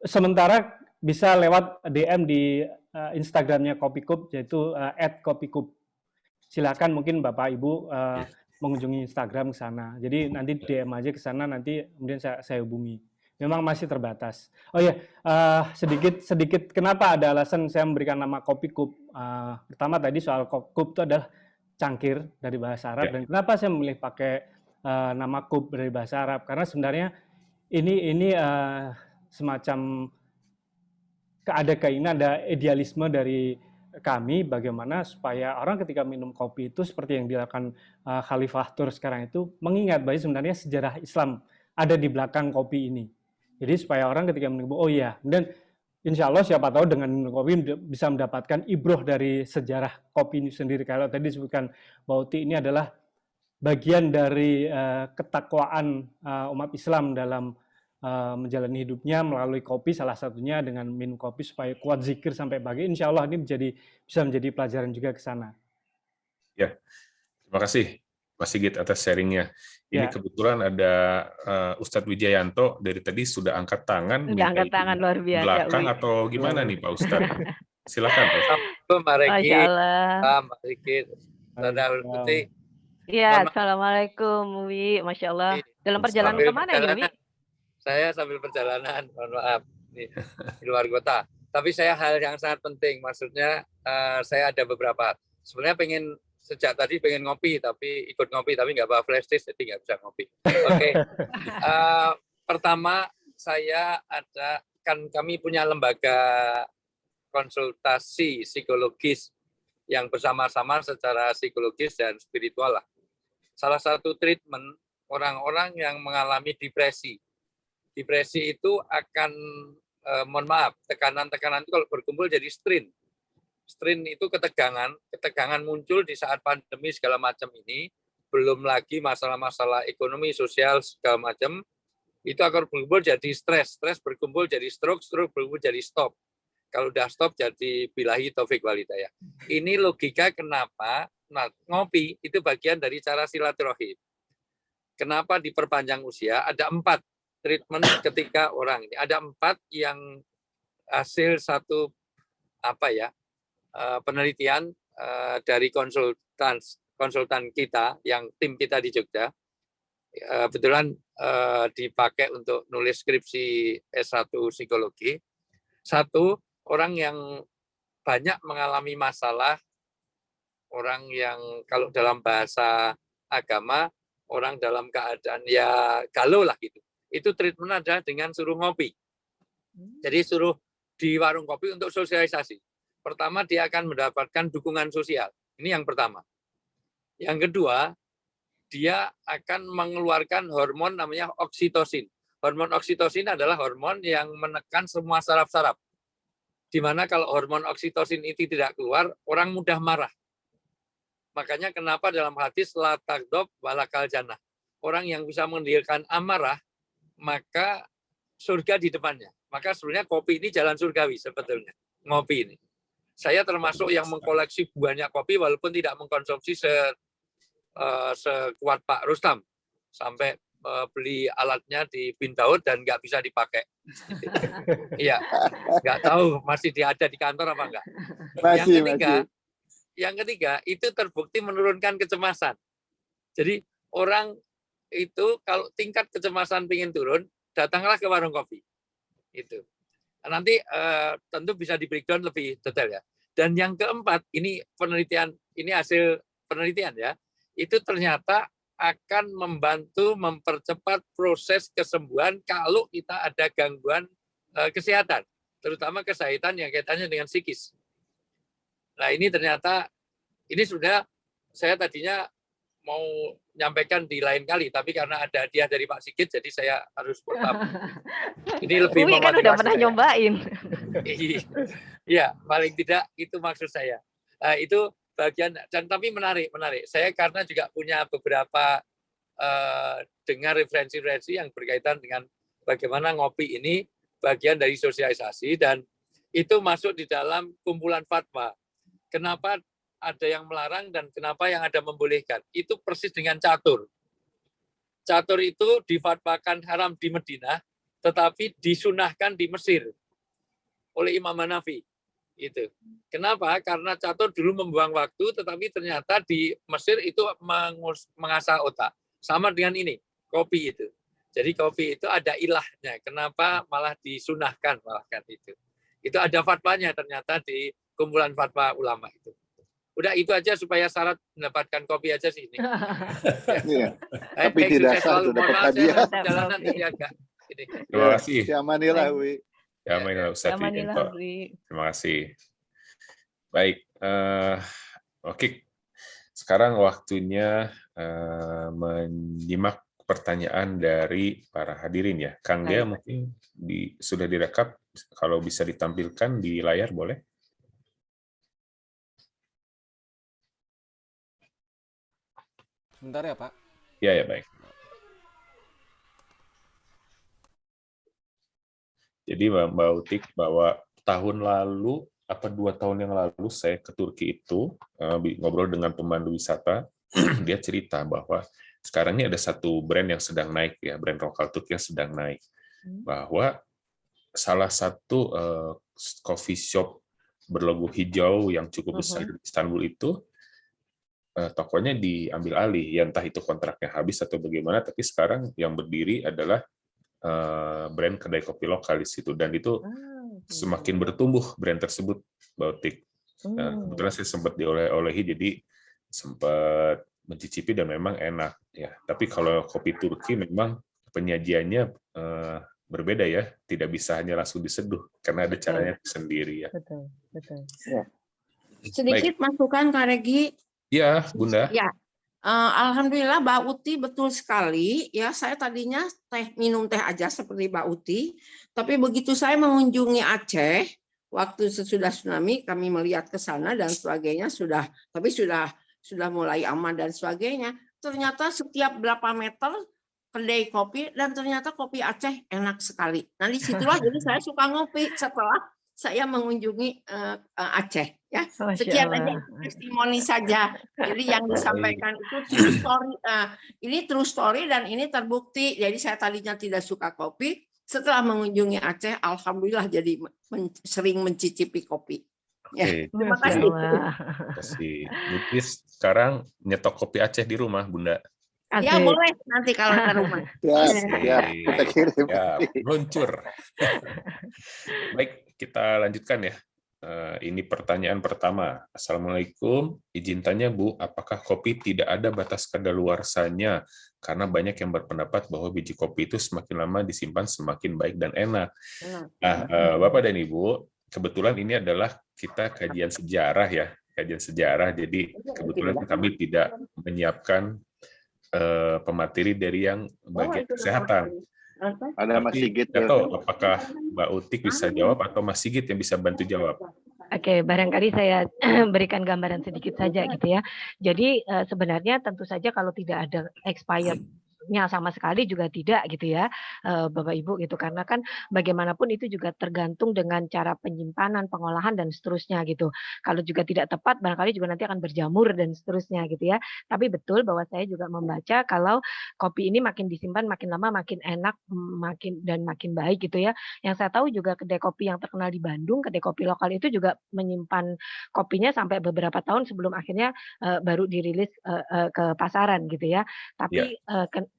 Sementara bisa lewat DM di Instagramnya Kopikup, yaitu @kopikup. Silakan mungkin Bapak Ibu mengunjungi Instagram ke sana. Jadi nanti DM aja ke sana, nanti kemudian saya hubungi. Memang masih terbatas. Oh ya, sedikit kenapa ada alasan saya memberikan nama Kopikup. Pertama tadi soal kup itu adalah cangkir dari bahasa Arab, dan kenapa saya memilih pakai nama kup dari bahasa Arab? Karena sebenarnya ini semacam ada keinginan, ada idealisme dari kami bagaimana supaya orang ketika minum kopi itu seperti yang dilakukan Khalifah Tur sekarang itu, mengingat bahwa sebenarnya sejarah Islam ada di belakang kopi ini. Jadi supaya orang ketika minum, oh iya, dan insya Allah siapa tahu dengan minum kopi bisa mendapatkan ibroh dari sejarah kopi ini sendiri. Kalau tadi disebutkan Bauti ini adalah bagian dari ketakwaan umat Islam dalam menjalani hidupnya melalui kopi, salah satunya dengan minum kopi supaya kuat zikir sampai pagi. Insya Allah ini bisa menjadi pelajaran juga ke sana. Ya, terima kasih Mas Sigit atas sharingnya. Ini kebetulan ada Ustadz Wijayanto dari tadi sudah angkat tangan. Sudah angkat tangan luar biasa. Belakang atau gimana nih Pak Ustadz? Silakan Pak. Masya Allah. Pak Sigit, Saudara Putih. Iya, Assalamualaikum Wi, Masya Allah. Dalam perjalanan kemana ini Wi? Saya sambil perjalanan, mohon maaf, di luar kota. Tapi saya hal yang sangat penting, maksudnya saya ada beberapa. Sebenarnya sejak tadi pengen ngopi, tapi ikut ngopi, tapi nggak bawa flash disk, jadi nggak bisa ngopi. Oke. Pertama, kami punya lembaga konsultasi psikologis yang bersama-sama secara psikologis dan spiritual lah. Salah satu treatment orang-orang yang mengalami depresi. Depresi itu akan, mohon maaf, tekanan-tekanan itu kalau berkumpul jadi strain. Strain itu ketegangan muncul di saat pandemi segala macam ini, belum lagi masalah-masalah ekonomi, sosial, segala macam, itu akan berkumpul jadi stres berkumpul jadi stroke berkumpul jadi stop. Kalau udah stop jadi billahi taufik walhidayah. Ini logika kenapa ngopi itu bagian dari cara silaturahim. Kenapa diperpanjang usia? Ada 4 treatment ketika orang ini. Ada 4 yang hasil satu penelitian dari konsultan kita, yang tim kita di Jogja. Kebetulan dipakai untuk nulis skripsi S1 psikologi. 1, orang yang banyak mengalami masalah, orang yang kalau dalam bahasa agama, orang dalam keadaan ya galau lah gitu. Itu treatment ada dengan suruh ngopi. Jadi suruh di warung kopi untuk sosialisasi. Pertama, dia akan mendapatkan dukungan sosial. Ini yang pertama. Yang kedua, dia akan mengeluarkan hormon namanya oksitosin. Hormon oksitosin adalah hormon yang menekan semua saraf-saraf. Di mana kalau hormon oksitosin itu tidak keluar, orang mudah marah. Makanya kenapa dalam hadis la tagdob walakal jannah. Orang yang bisa menghilangkan amarah, maka surga di depannya. Maka sebenarnya kopi ini jalan surgawi sebetulnya. Ngopi ini. Saya termasuk yang mengkoleksi banyak kopi walaupun tidak mengkonsumsi sekuat Pak Rustam. Sampai beli alatnya di Bin Daud dan nggak bisa dipakai. Iya, nggak tahu masih ada di kantor apa enggak. Yang ketiga itu terbukti menurunkan kecemasan. Jadi orang itu kalau tingkat kecemasan ingin turun, datanglah ke warung kopi. Itu. Nanti tentu bisa di breakdown lebih detail ya. Dan yang keempat, ini penelitian, ini hasil penelitian ya, itu ternyata akan membantu mempercepat proses kesembuhan kalau kita ada gangguan kesehatan, terutama kesehatan yang kaitannya dengan psikis. Nah ini ternyata, ini sudah saya tadinya mau nyampaikan di lain kali, tapi karena ada hadiah dari Pak Sigit, jadi saya harus potong. Ini lebih Uwi kan udah pernah nyobain. Iya, paling tidak itu maksud saya. Itu bagian, dan tapi menarik. Saya karena juga punya beberapa dengar referensi-referensi yang berkaitan dengan bagaimana ngopi ini bagian dari sosialisasi, dan itu masuk di dalam kumpulan fatwa. Kenapa ada yang melarang dan kenapa yang ada membolehkan? Itu persis dengan catur. Catur itu difatwakan haram di Madinah, tetapi disunahkan di Mesir oleh Imam Hanafi. Itu. Kenapa? Karena catur dulu membuang waktu, tetapi ternyata di Mesir itu mengasah otak. Sama dengan ini, kopi itu. Jadi kopi itu ada ilahnya. Kenapa malah disunahkan malahkan itu? Itu ada fatwanya ternyata di kumpulan fatwa ulama itu. Udah itu aja supaya syarat mendapatkan kopi aja sih ini. Iya. Tapi tidak sah untuk dapat hadiah. Perjalanan jadi agak ini. Terima kasih. Siamanilah, Wi. Siamanilah Ustaz Wi. Terima kasih. Baik. Oke. Sekarang waktunya menyimak pertanyaan dari para hadirin ya. Kang Dea mungkin sudah direkap. Kalau bisa ditampilkan di layar boleh? Sebentar ya Pak. Ya baik. Jadi Mbak Utik, bahwa tahun lalu, 2 tahun yang lalu saya ke Turki itu, ngobrol dengan pemandu wisata, dia cerita bahwa sekarang ini ada satu brand yang sedang naik, ya, brand lokal Turki yang sedang naik. Bahwa salah satu coffee shop berlogo hijau yang cukup besar di Istanbul itu, tokonya diambil alih, ya entah itu kontraknya habis atau bagaimana, tapi sekarang yang berdiri adalah brand kedai kopi lokal di situ, dan itu semakin bertumbuh brand tersebut, Mbak Utik. Kebetulan saya sempat dioleh-olehi, jadi sempat mencicipi dan memang enak ya. Tapi kalau kopi Turki memang penyajiannya berbeda ya, tidak bisa hanya langsung diseduh karena ada caranya sendiri ya. Betul. Ya. Sedikit masukan Kak Regi. Iya, Bunda. Ya, alhamdulillah Mbak Uti betul sekali. Ya, saya tadinya minum teh aja seperti Mbak Uti, tapi begitu saya mengunjungi Aceh waktu sesudah tsunami, kami melihat ke sana dan sebagainya sudah mulai aman dan sebagainya. Ternyata setiap berapa meter kedai kopi, dan ternyata kopi Aceh enak sekali. Nah disitulah jadi saya suka ngopi saya mengunjungi Aceh. Ya, Masya sekian aja Allah. testimoni saja. Jadi yang disampaikan itu true story. Ini true story dan ini terbukti. Jadi saya tadinya tidak suka kopi. Setelah mengunjungi Aceh, alhamdulillah jadi sering mencicipi kopi. Ya, Oke, terima Masya kasih. Allah. kasih. Jadi sekarang nyetok kopi Aceh di rumah, Bunda. Ya Asik. boleh nanti kalau ke rumah. Siap, kita kirim. Ya, luncur. Baik, kita lanjutkan ya. Ini pertanyaan pertama. Assalamualaikum, izin tanya Bu, apakah kopi tidak ada batas kadaluarsanya? Karena banyak yang berpendapat bahwa biji kopi itu semakin lama disimpan semakin baik dan enak. Nah, Bapak dan Ibu, kebetulan ini adalah kita kajian sejarah ya, kajian sejarah. Jadi kebetulan kami tidak menyiapkan pemateri dari yang bagian kesehatan. Ada Mas Tapi Sigit. nggak tahu apakah Mbak Utik bisa jawab atau Mas Sigit yang bisa bantu jawab. Oke, barangkali saya berikan gambaran sedikit saja gitu ya. Jadi sebenarnya tentu saja kalau tidak ada expirednya sama sekali juga tidak gitu ya, Bapak Ibu gitu. Karena kan bagaimanapun itu juga tergantung dengan cara penyimpanan, pengolahan dan seterusnya gitu. Kalau juga tidak tepat, barangkali juga nanti akan berjamur dan seterusnya gitu ya. Tapi betul bahwa saya juga membaca kalau kopi ini makin disimpan makin lama makin enak, makin baik gitu ya. Yang saya tahu juga kedai kopi yang terkenal di Bandung, kedai kopi lokal itu juga menyimpan kopinya sampai beberapa tahun sebelum akhirnya baru dirilis ke pasaran gitu ya. Ya, Tapi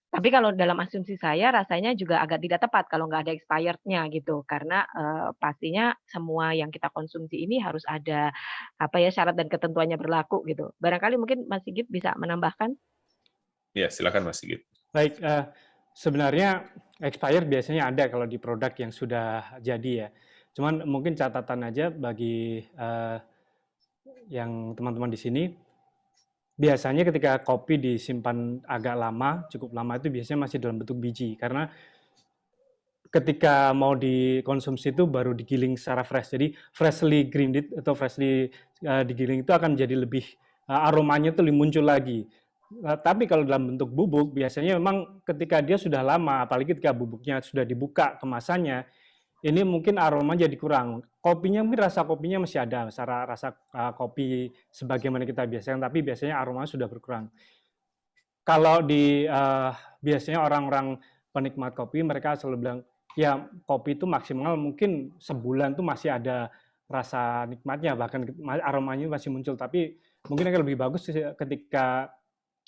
tapi kalau dalam asumsi saya rasanya juga agak tidak tepat kalau nggak ada expirednya gitu. Karena pastinya semua yang kita konsumsi ini harus ada apa ya syarat dan ketentuannya berlaku gitu. Barangkali mungkin Mas Sigit bisa menambahkan. ya silakan Mas Sigit. Baik, sebenarnya expired biasanya ada kalau di produk yang sudah jadi ya. Cuman mungkin catatan aja bagi yang teman-teman di sini, biasanya ketika kopi disimpan agak lama, cukup lama itu biasanya masih dalam bentuk biji. Karena ketika mau dikonsumsi itu baru digiling secara fresh. Jadi freshly grinded atau freshly digiling itu akan jadi lebih aromanya itu lebih muncul lagi. Tapi kalau dalam bentuk bubuk biasanya memang ketika dia sudah lama, apalagi ketika bubuknya sudah dibuka kemasannya, ini mungkin aroma jadi kurang. Kopinya mungkin rasa kopinya masih ada, rasa kopi sebagaimana kita biasakan, tapi biasanya aromanya sudah berkurang. Kalau biasanya orang-orang penikmat kopi mereka selalu bilang ya kopi itu maksimal mungkin sebulan tuh masih ada rasa nikmatnya, bahkan aromanya masih muncul. Tapi mungkin akan lebih bagus ketika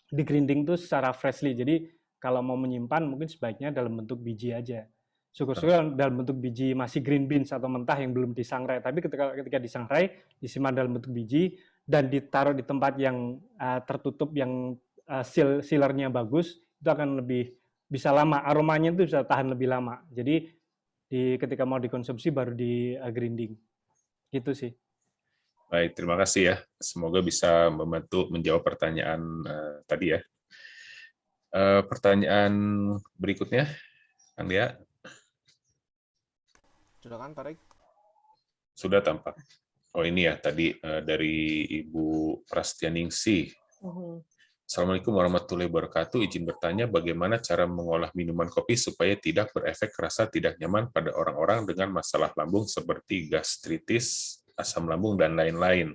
di grinding tuh secara freshly. Jadi kalau mau menyimpan mungkin sebaiknya dalam bentuk biji aja. Syukur-syukur dalam bentuk biji masih green beans atau mentah yang belum disangrai. Tapi ketika disangrai, disimpan dalam bentuk biji dan ditaruh di tempat yang tertutup yang sealernya bagus, itu akan lebih bisa lama. Aromanya itu bisa tahan lebih lama. Jadi ketika mau dikonsumsi baru di grinding. Gitu sih. Baik, terima kasih ya. Semoga bisa membantu menjawab pertanyaan tadi ya. Pertanyaan berikutnya, Kang Dia. Sudah kan, Pak Rek? Sudah tampak. Oh ini ya, tadi dari Ibu Prastianingsih. Assalamualaikum warahmatullahi wabarakatuh. Izin bertanya bagaimana cara mengolah minuman kopi supaya tidak berefek rasa tidak nyaman pada orang-orang dengan masalah lambung seperti gastritis, asam lambung, dan lain-lain.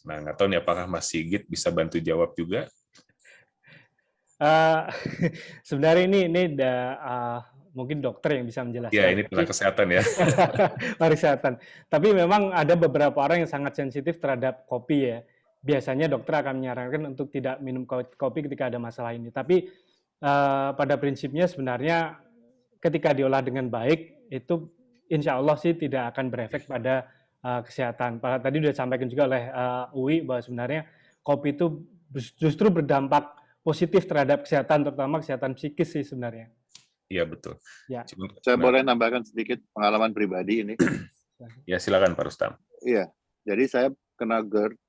Nah, nggak tahu nih apakah Mas Sigit bisa bantu jawab juga? Sebenarnya ini mungkin dokter yang bisa menjelaskan. Ya, ini tentang kesehatan ya. Kesehatan. Tapi memang ada beberapa orang yang sangat sensitif terhadap kopi ya. Biasanya dokter akan menyarankan untuk tidak minum kopi ketika ada masalah ini. Tapi pada prinsipnya sebenarnya ketika diolah dengan baik itu insya Allah sih tidak akan berefek pada kesehatan. Tadi sudah disampaikan juga oleh Uwi bahwa sebenarnya kopi itu justru berdampak positif terhadap kesehatan, terutama kesehatan psikis sih sebenarnya. Iya, betul. Ya. Saya boleh nambahkan sedikit pengalaman pribadi ini. Ya, silakan Pak Rustam. Iya, jadi saya kena GERD,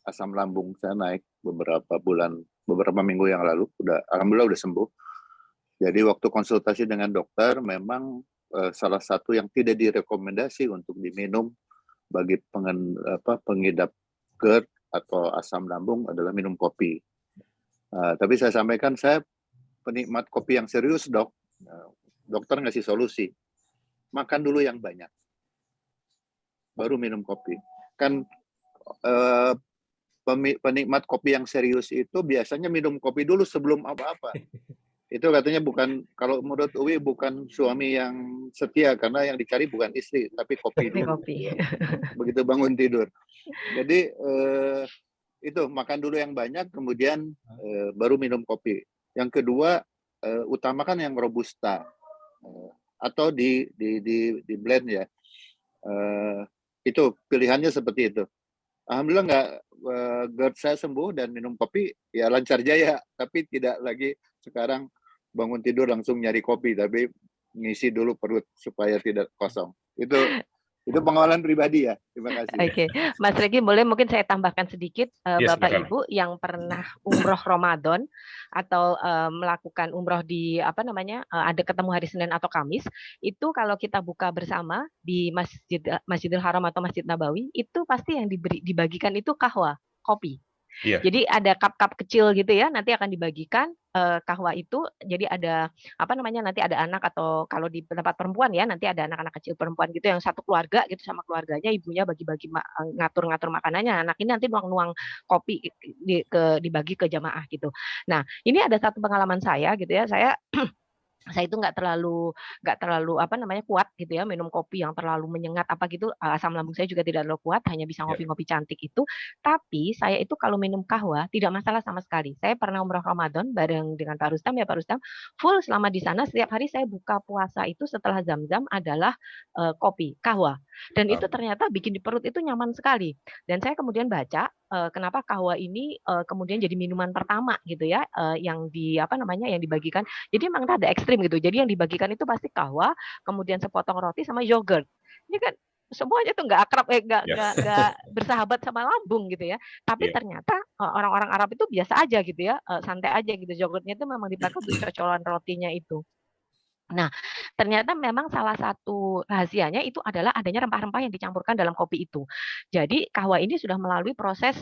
asam lambung saya naik beberapa minggu yang lalu. Alhamdulillah udah sembuh. Jadi waktu konsultasi dengan dokter, memang salah satu yang tidak direkomendasi untuk diminum bagi pengidap GERD atau asam lambung adalah minum kopi. Tapi saya sampaikan, saya penikmat kopi yang serius, dok. Dokter ngasih solusi, makan dulu yang banyak. baru minum kopi. Kan penikmat kopi yang serius itu biasanya minum kopi dulu sebelum apa-apa. Itu katanya bukan, kalau menurut Uwi bukan suami yang setia, karena yang dicari bukan istri, tapi kopi Ini dulu. kopi. Begitu bangun tidur. Jadi itu makan dulu yang banyak, kemudian baru minum kopi. Yang kedua, utamakan yang robusta atau di blend ya. Itu pilihannya seperti itu. Alhamdulillah GERD saya sembuh dan minum kopi ya lancar jaya, tapi tidak lagi sekarang bangun tidur langsung nyari kopi, tapi ngisi dulu perut supaya tidak kosong. Itu pengalaman pribadi ya. Terima kasih. Oke, Mas Regi, boleh mungkin saya tambahkan sedikit, Ya, Bapak silakan. Ibu yang pernah umroh Ramadan atau melakukan umroh di ada ketemu hari Senin atau Kamis, itu kalau kita buka bersama di Masjidil Haram atau Masjid Nabawi, itu pasti yang dibagikan itu kahwa, kopi. Iya. Jadi ada cup-cup kecil gitu ya, nanti akan dibagikan kahwa itu. Jadi ada nanti ada anak, atau kalau di tempat perempuan ya, nanti ada anak-anak kecil perempuan gitu yang satu keluarga gitu sama keluarganya, ibunya bagi-bagi ngatur-ngatur makanannya. Anak ini nanti nuang-nuang kopi dibagi ke jamaah gitu. Nah, ini ada satu pengalaman saya gitu ya. Saya itu nggak terlalu kuat gitu ya, minum kopi yang terlalu menyengat apa gitu, asam lambung saya juga tidak terlalu kuat, hanya bisa ngopi-ngopi cantik itu. Tapi saya itu kalau minum kahwa tidak masalah sama sekali. Saya pernah umroh Ramadan bareng dengan Pak Rustam ya, Pak Rustam full selama di sana, setiap hari saya buka puasa itu setelah zam-zam adalah kopi kahwa, dan itu ternyata bikin di perut itu nyaman sekali. Dan saya kemudian baca kenapa kahwa ini kemudian jadi minuman pertama gitu ya, yang yang dibagikan. Jadi memang ada ekstrim gitu. Jadi yang dibagikan itu pasti kahwa, kemudian sepotong roti sama yogurt. Ini kan semuanya tuh nggak akrab, nggak bersahabat sama lambung gitu ya. Tapi ternyata orang-orang Arab itu biasa aja gitu ya, santai aja gitu. Yogurtnya itu memang dipakai untuk cocolan rotinya itu. Nah, ternyata memang salah satu rahasianya itu adalah adanya rempah-rempah yang dicampurkan dalam kopi itu. Jadi kahwa ini sudah melalui proses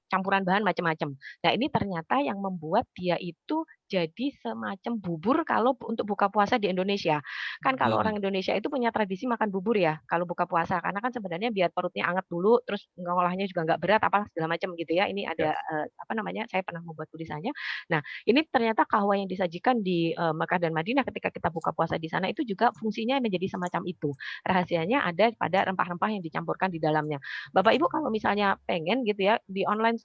campuran bahan macam-macam. Nah, ini ternyata yang membuat dia itu jadi semacam bubur kalau untuk buka puasa di Indonesia. Kan kalau orang Indonesia itu punya tradisi makan bubur ya kalau buka puasa, karena kan sebenarnya biar perutnya anget dulu, terus ngolahnya juga nggak berat apa segala macam gitu ya. Ini ada saya pernah membuat tulisannya. Nah, ini ternyata kahwa yang disajikan di Mekah dan Madinah ketika kita buka puasa di sana itu juga fungsinya menjadi semacam itu. Rahasianya ada pada rempah-rempah yang dicampurkan di dalamnya. Bapak Ibu kalau misalnya pengen gitu ya, di online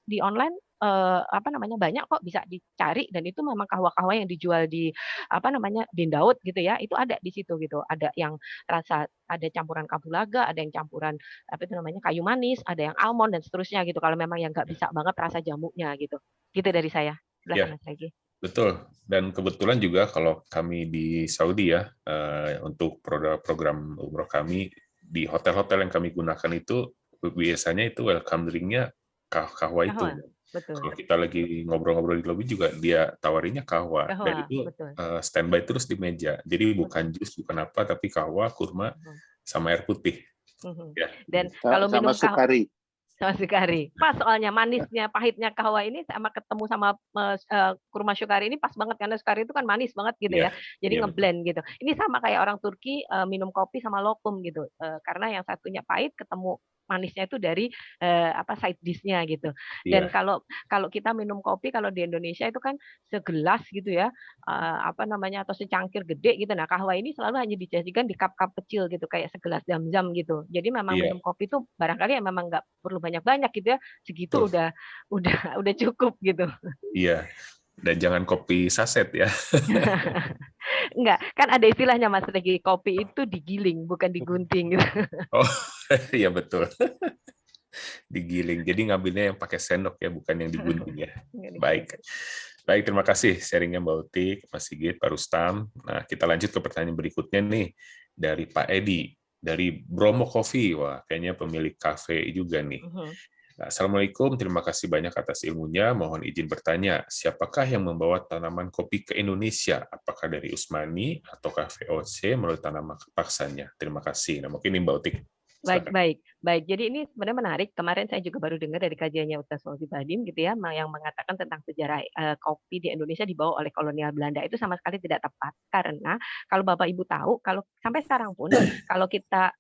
banyak kok bisa dicari, dan itu memang kahwa-kahwa yang dijual di Dindaud gitu ya, itu ada di situ gitu. Ada yang ada campuran kapulaga, ada yang campuran kayu manis, ada yang almond dan seterusnya gitu. Kalau memang yang nggak bisa banget rasa jamunya gitu. Gitu dari saya. Silakan Mas Regi. Betul, dan kebetulan juga kalau kami di Saudi ya, untuk program umroh kami di hotel-hotel yang kami gunakan itu biasanya itu welcome drink-nya kahwa itu. Betul. Kalau kita lagi ngobrol-ngobrol di lobby juga dia tawarinnya kahwa, dan itu standby terus di meja. Jadi bukan jus, bukan apa, tapi kahwa, kurma, sama air putih. Ya. Dan kalau minum sukari. Sama sukari. Pas soalnya manisnya, pahitnya kahwa ini sama ketemu sama kurma sukari ini pas banget, karena sukari itu kan manis banget gitu ya. Jadi ngeblend gitu. Ini sama kayak orang Turki minum kopi sama lokum gitu. Karena yang satunya pahit ketemu manisnya itu dari side dish-nya gitu. Dan kalau kita minum kopi kalau di Indonesia itu kan segelas gitu ya, atau secangkir gede gitu. Nah, kahwa ini selalu hanya disajikan di cup-cup kecil gitu, kayak segelas zam-zam gitu. Jadi memang minum kopi itu barangkali memang nggak perlu banyak-banyak gitu ya, segitu udah cukup gitu. Iya, dan jangan kopi saset ya. Enggak, kan ada istilahnya Mas Regi, kopi itu digiling bukan digunting gitu. Oh iya betul, digiling. Jadi ngambilnya yang pakai sendok ya, bukan yang digunting ya. Baik, terima kasih sharingnya Mbak Utik, Mas Sigit, Pak Rustam. Nah, kita lanjut ke pertanyaan berikutnya nih dari Pak Edi. Dari Bromo Coffee, wah kayaknya pemilik kafe juga nih. Assalamualaikum, terima kasih banyak atas ilmunya. Mohon izin bertanya, siapakah yang membawa tanaman kopi ke Indonesia? Apakah dari Usmani atau VOC melalui tanaman paksanya? Terima kasih. Nah, mungkin ini Mbak Utik. Baik, Silakan. baik, baik. Jadi ini sebenarnya menarik. Kemarin saya juga baru dengar dari kajiannya Ustaz Fauzi Badim gitu ya, yang mengatakan tentang sejarah kopi di Indonesia dibawa oleh kolonial Belanda. Itu sama sekali tidak tepat karena kalau Bapak Ibu tahu, kalau sampai sekarang pun kalau kita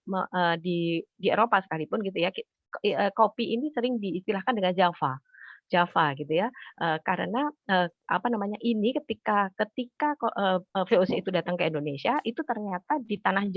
di Eropa sekalipun gitu ya, kopi ini sering diistilahkan dengan Java. Java gitu ya. Karena apa namanya ini ketika VOC itu datang ke Indonesia itu ternyata di tanah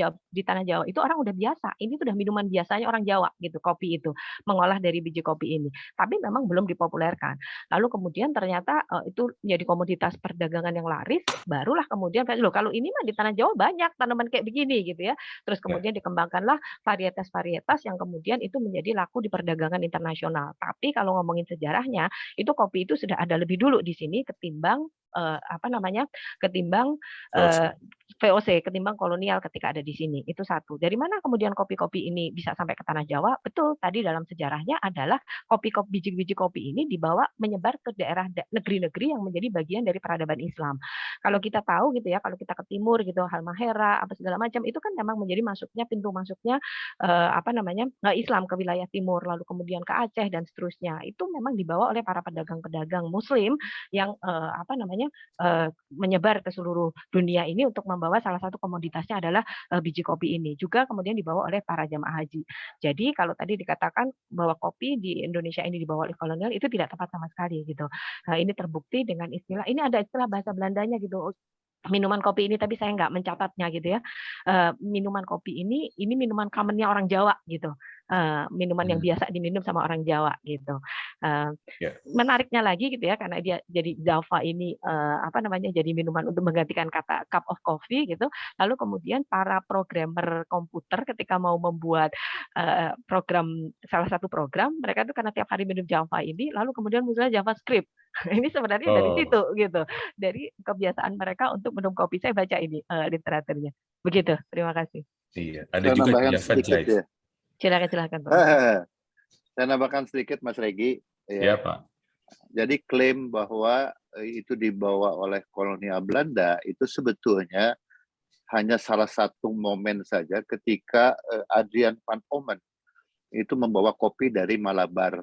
Jawa itu orang udah biasa. Ini sudah minuman biasanya orang Jawa gitu kopi itu mengolah dari biji kopi ini. Tapi memang belum dipopulerkan. Lalu kemudian ternyata itu menjadi komoditas perdagangan yang laris. Barulah kemudian loh kalau ini mah di tanah Jawa banyak tanaman kayak begini gitu ya. Terus kemudian dikembangkanlah varietas-varietas yang kemudian itu menjadi laku di perdagangan internasional. Tapi kalau ngomongin sejarahnya itu kopi itu sudah ada lebih dulu di sini ketimbang ketimbang VOC, ketimbang kolonial ketika ada di sini. Itu satu. Dari mana kemudian kopi-kopi ini bisa sampai ke tanah Jawa? Betul, tadi dalam sejarahnya adalah biji-biji kopi ini dibawa menyebar ke daerah negeri-negeri yang menjadi bagian dari peradaban Islam. Kalau kita tahu gitu ya, kalau kita ke timur gitu, Halmahera apa segala macam itu kan memang menjadi pintu masuknya Islam ke wilayah timur, lalu kemudian ke Aceh dan seterusnya. Itu memang dibawa oleh para pedagang-pedagang Muslim yang menyebar ke seluruh dunia ini untuk membawa salah satu komoditasnya adalah biji kopi ini. Juga kemudian dibawa oleh para jamaah haji. Jadi kalau tadi dikatakan bahwa kopi di Indonesia ini dibawa oleh kolonial itu tidak tepat sama sekali gitu. Ini terbukti dengan ini ada istilah bahasa Belandanya gitu. Minuman kopi ini, tapi saya nggak mencatatnya gitu ya. Minuman kopi ini minuman commonnya orang Jawa gitu. Minuman yang biasa diminum sama orang Jawa gitu. Menariknya lagi gitu ya, karena dia jadi Java ini jadi minuman untuk menggantikan kata cup of coffee gitu. Lalu kemudian para programmer komputer ketika mau membuat salah satu program, mereka tuh karena tiap hari minum Java ini, lalu kemudian munculnya JavaScript. Ini sebenarnya dari situ gitu, dari kebiasaan mereka untuk minum kopi. Saya baca ini literaturnya. Begitu. Terima kasih. Iya, ada juga Java Jive. Silakan Pak. Saya nambahkan sedikit Mas Regi. Ya Pak. Jadi klaim bahwa itu dibawa oleh kolonial Belanda itu sebetulnya hanya salah satu momen saja ketika Adrian van Omen itu membawa kopi dari Malabar,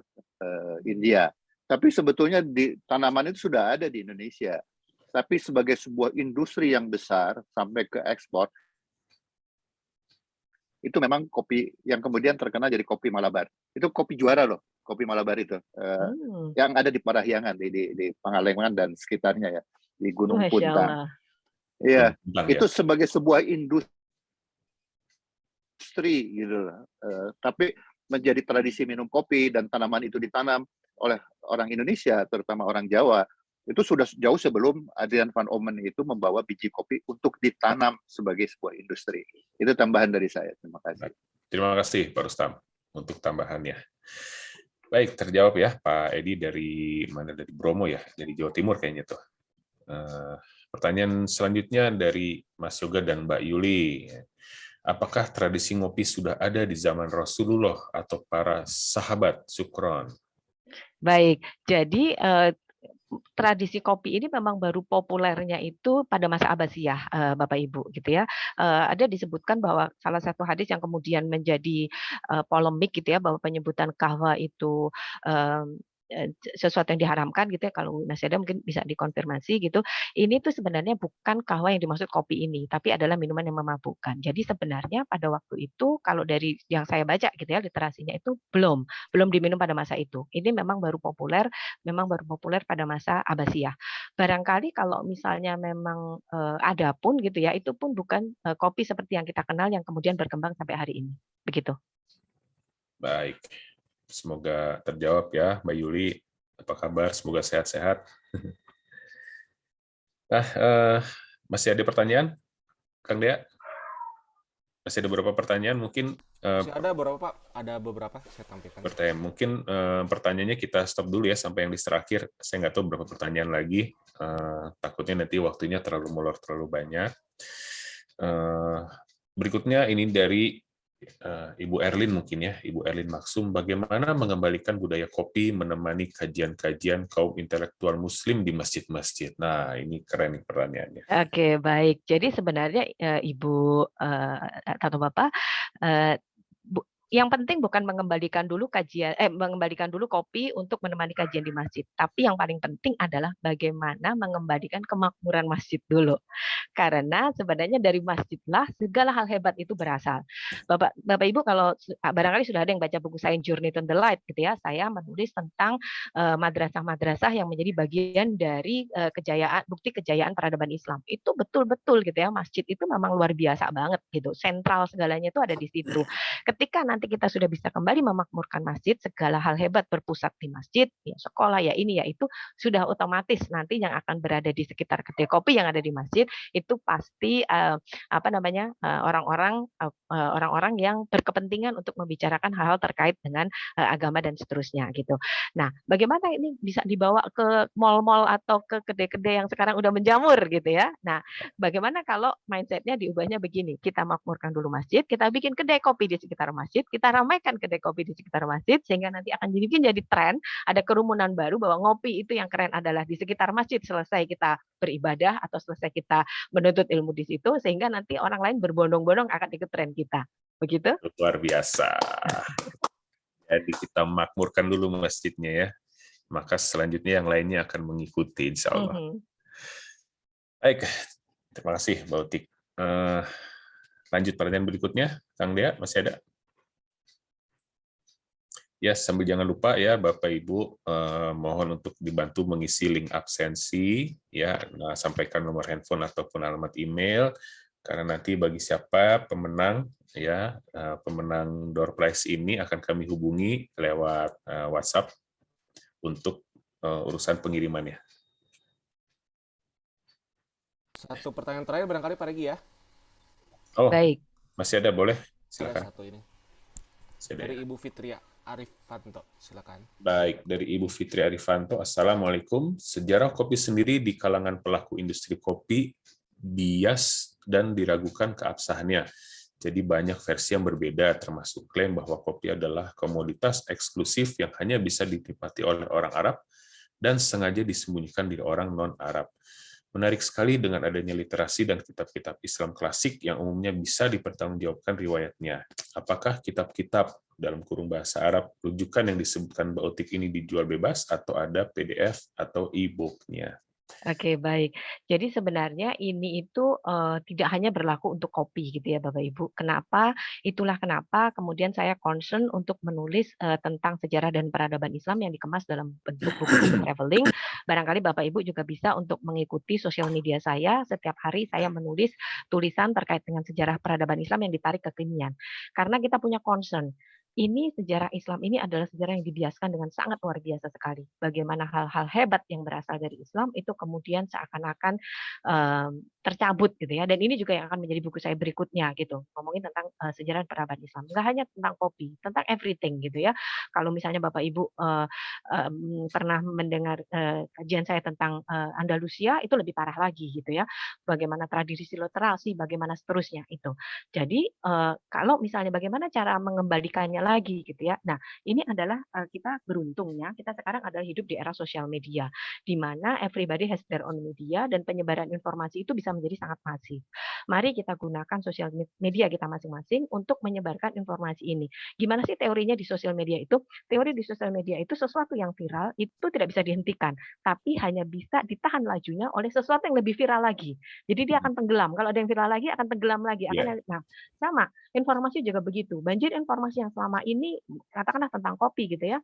India. Tapi sebetulnya tanaman itu sudah ada di Indonesia. Tapi sebagai sebuah industri yang besar sampai ke ekspor, itu memang kopi yang kemudian terkenal jadi kopi Malabar. Itu kopi juara loh, kopi Malabar itu. Yang ada di Parahyangan, di Pangalengan dan sekitarnya ya, di Gunung Puntang. Iya, itu sebagai sebuah industri gitu. Tapi menjadi tradisi minum kopi dan tanaman itu ditanam oleh orang Indonesia, terutama orang Jawa, itu sudah jauh sebelum Adrian van Omen itu membawa biji kopi untuk ditanam sebagai sebuah industri. Itu tambahan dari saya. Terima kasih. Terima kasih Pak Rustam untuk tambahannya. Baik, terjawab ya Pak Edi dari Bromo ya, dari Jawa Timur kayaknya tuh. Pertanyaan selanjutnya dari Mas Yoga dan Mbak Yuli. Apakah tradisi ngopi sudah ada di zaman Rasulullah atau para sahabat? Syukron. Baik, jadi tradisi kopi ini memang baru populernya itu pada masa Abbasiyah, Bapak Ibu, gitu ya. Ada disebutkan bahwa salah satu hadis yang kemudian menjadi polemik gitu ya, bahwa penyebutan kahwa itu sesuatu yang diharamkan gitu ya, kalau masih ada mungkin bisa dikonfirmasi gitu. Ini tuh sebenarnya bukan kahwa yang dimaksud kopi ini, tapi adalah minuman yang memabukkan. Jadi sebenarnya pada waktu itu kalau dari yang saya baca gitu ya, literasinya itu belum diminum pada masa itu. Ini memang baru populer pada masa Abbasiyah. Barangkali kalau misalnya memang ada pun gitu ya, itu pun bukan kopi seperti yang kita kenal yang kemudian berkembang sampai hari ini. Begitu. Baik. Semoga terjawab ya, Mbak Yuli. Apa kabar? Semoga sehat-sehat. Nah, masih ada pertanyaan, Kang Dea? Masih ada beberapa pertanyaan, mungkin. Masih ada beberapa, Pak. Ada beberapa saya tampilkan. Mungkin pertanyaannya kita stop dulu ya sampai yang list terakhir. Saya nggak tahu berapa pertanyaan lagi. Takutnya nanti waktunya terlalu molor, terlalu banyak. Berikutnya ini dari Ibu Erlin mungkin ya, Ibu Erlin Maksum, bagaimana mengembalikan budaya kopi menemani kajian-kajian kaum intelektual Muslim di masjid-masjid? Nah, ini keren nih pertanyaannya. Oke, baik. Jadi sebenarnya Ibu atau Bapak, yang penting bukan mengembalikan dulu mengembalikan dulu kopi untuk menemani kajian di masjid, tapi yang paling penting adalah bagaimana mengembalikan kemakmuran masjid dulu. Karena sebenarnya dari masjidlah segala hal hebat itu berasal. Bapak Ibu kalau barangkali sudah ada yang baca buku saya Journey to the Light gitu ya, saya menulis tentang madrasah-madrasah yang menjadi bagian dari bukti kejayaan peradaban Islam. Itu betul-betul gitu ya, masjid itu memang luar biasa banget gitu. Sentral segalanya itu ada di situ. Ketika nanti kita sudah bisa kembali memakmurkan masjid, segala hal hebat berpusat di masjid, ya sekolah, ya ini, ya itu, sudah otomatis nanti yang akan berada di sekitar kedai kopi yang ada di masjid itu pasti orang-orang yang berkepentingan untuk membicarakan hal-hal terkait dengan agama dan seterusnya gitu. Nah, bagaimana ini bisa dibawa ke mal-mal atau ke kedai-kedai yang sekarang udah menjamur gitu ya? Nah, bagaimana kalau mindsetnya diubahnya begini? Kita makmurkan dulu masjid, kita bikin kedai kopi di sekitar masjid, kita ramaikan kedai kopi di sekitar masjid, sehingga nanti akan jadi tren, ada kerumunan baru bahwa ngopi itu yang keren adalah di sekitar masjid selesai kita beribadah atau selesai kita menuntut ilmu di situ, sehingga nanti orang lain berbondong-bondong akan ikut tren kita. Begitu? Luar biasa. Jadi kita makmurkan dulu masjidnya ya. Maka selanjutnya yang lainnya akan mengikuti insya Allah. Baik, terima kasih Mbak Utik. Lanjut pertanyaan berikutnya, Kang Dea, masih ada? Ya, sambil jangan lupa ya Bapak Ibu, mohon untuk dibantu mengisi link absensi ya, sampaikan nomor handphone ataupun alamat email, karena nanti bagi siapa pemenang ya, pemenang door prize ini akan kami hubungi lewat WhatsApp untuk urusan pengirimannya. Satu pertanyaan terakhir barangkali Pak Regi ya. Oh, baik. Masih ada, boleh? Silakan. Ada satu ini. Dari Ibu Fitria Arifanto, silakan. Baik, dari Ibu Fitri Arifanto, Assalamualaikum. Sejarah kopi sendiri di kalangan pelaku industri kopi bias dan diragukan keabsahannya. Jadi banyak versi yang berbeda, termasuk klaim bahwa kopi adalah komoditas eksklusif yang hanya bisa dinikmati oleh orang Arab dan sengaja disembunyikan dari orang non-Arab. Menarik sekali dengan adanya literasi dan kitab-kitab Islam klasik yang umumnya bisa dipertanggungjawabkan riwayatnya. Apakah kitab-kitab dalam kurung bahasa Arab rujukan yang disebutkan Mbak Utik ini dijual bebas atau ada PDF atau e-book-nya? Oke, baik. Jadi sebenarnya ini itu tidak hanya berlaku untuk kopi gitu ya Bapak Ibu. Kenapa? Itulah kenapa kemudian saya concern untuk menulis tentang sejarah dan peradaban Islam yang dikemas dalam bentuk buku traveling. Barangkali Bapak Ibu juga bisa untuk mengikuti sosial media saya. Setiap hari saya menulis tulisan terkait dengan sejarah peradaban Islam yang ditarik kekinian. Karena kita punya concern. Ini sejarah Islam ini adalah sejarah yang dibiaskan dengan sangat luar biasa sekali. Bagaimana hal-hal hebat yang berasal dari Islam itu kemudian seakan-akan tercabut gitu ya. Dan ini juga yang akan menjadi buku saya berikutnya gitu. Ngomongin tentang sejarah peradaban Islam. Nggak hanya tentang kopi, tentang everything gitu ya. Kalau misalnya Bapak Ibu pernah mendengar kajian saya tentang Andalusia, itu lebih parah lagi gitu ya. Bagaimana tradisi literasi, bagaimana seterusnya itu. Jadi kalau misalnya bagaimana cara mengembalikannya lagi gitu ya. Nah, ini adalah kita beruntungnya kita sekarang adalah hidup di era sosial media di mana everybody has their own media dan penyebaran informasi itu bisa menjadi sangat masif. Mari kita gunakan sosial media kita masing-masing untuk menyebarkan informasi ini. Gimana sih teorinya di sosial media itu? Teori di sosial media itu sesuatu yang viral itu tidak bisa dihentikan, tapi hanya bisa ditahan lajunya oleh sesuatu yang lebih viral lagi. Jadi dia akan tenggelam. Kalau ada yang viral lagi akan tenggelam lagi. Nah, sama informasi juga begitu. Banjir informasi yang selama ini katakanlah tentang kopi gitu ya,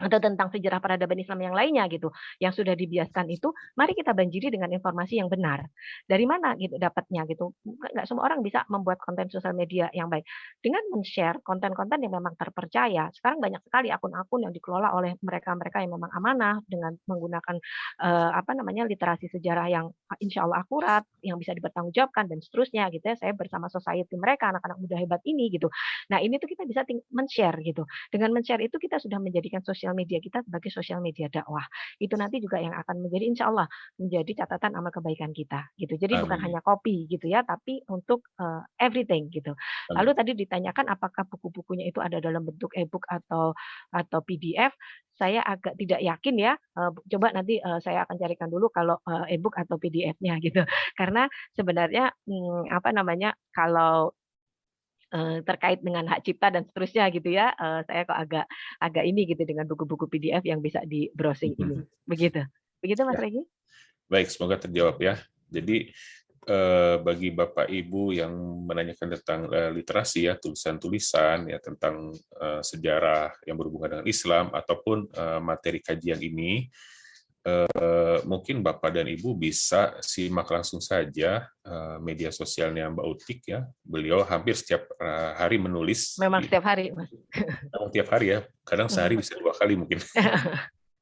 atau tentang sejarah peradaban Islam yang lainnya gitu, yang sudah dibiaskan itu, mari kita banjiri dengan informasi yang benar. Dari mana gitu dapatnya gitu? Nggak semua orang bisa membuat konten sosial media yang baik. Dengan men-share konten-konten yang memang terpercaya. Sekarang banyak sekali akun-akun yang dikelola oleh mereka-mereka yang memang amanah dengan menggunakan literasi sejarah yang insya Allah akurat, yang bisa dipertanggungjawabkan dan seterusnya gitu ya. Saya bersama society mereka, anak-anak muda hebat ini gitu. Nah ini tuh kita bisa men-share gitu. Dengan men-share itu kita sudah menjadikan sosial media kita sebagai sosial media dakwah. Itu nanti juga yang akan menjadi insya Allah menjadi catatan amal kebaikan kita gitu. Jadi bukan hanya kopi gitu ya, tapi untuk everything gitu. Lalu tadi ditanyakan apakah buku-bukunya itu ada dalam bentuk e-book atau PDF. Saya agak tidak yakin ya. Coba nanti saya akan carikan dulu kalau e-book atau PDF-nya gitu. Karena sebenarnya kalau terkait dengan hak cipta dan seterusnya gitu ya. Saya kok agak ini gitu dengan buku-buku PDF yang bisa di-browsing ini. Begitu. Begitu Mas Ya. Regi? Baik, semoga terjawab ya. Jadi bagi Bapak Ibu yang menanyakan tentang literasi ya, tulisan-tulisan ya tentang sejarah yang berhubungan dengan Islam ataupun materi kajian ini, mungkin Bapak dan Ibu bisa simak langsung saja media sosialnya Mbak Utik ya. Beliau hampir setiap hari menulis. Memang setiap hari, Mas. Memang tiap hari ya. Kadang sehari bisa 2 kali mungkin.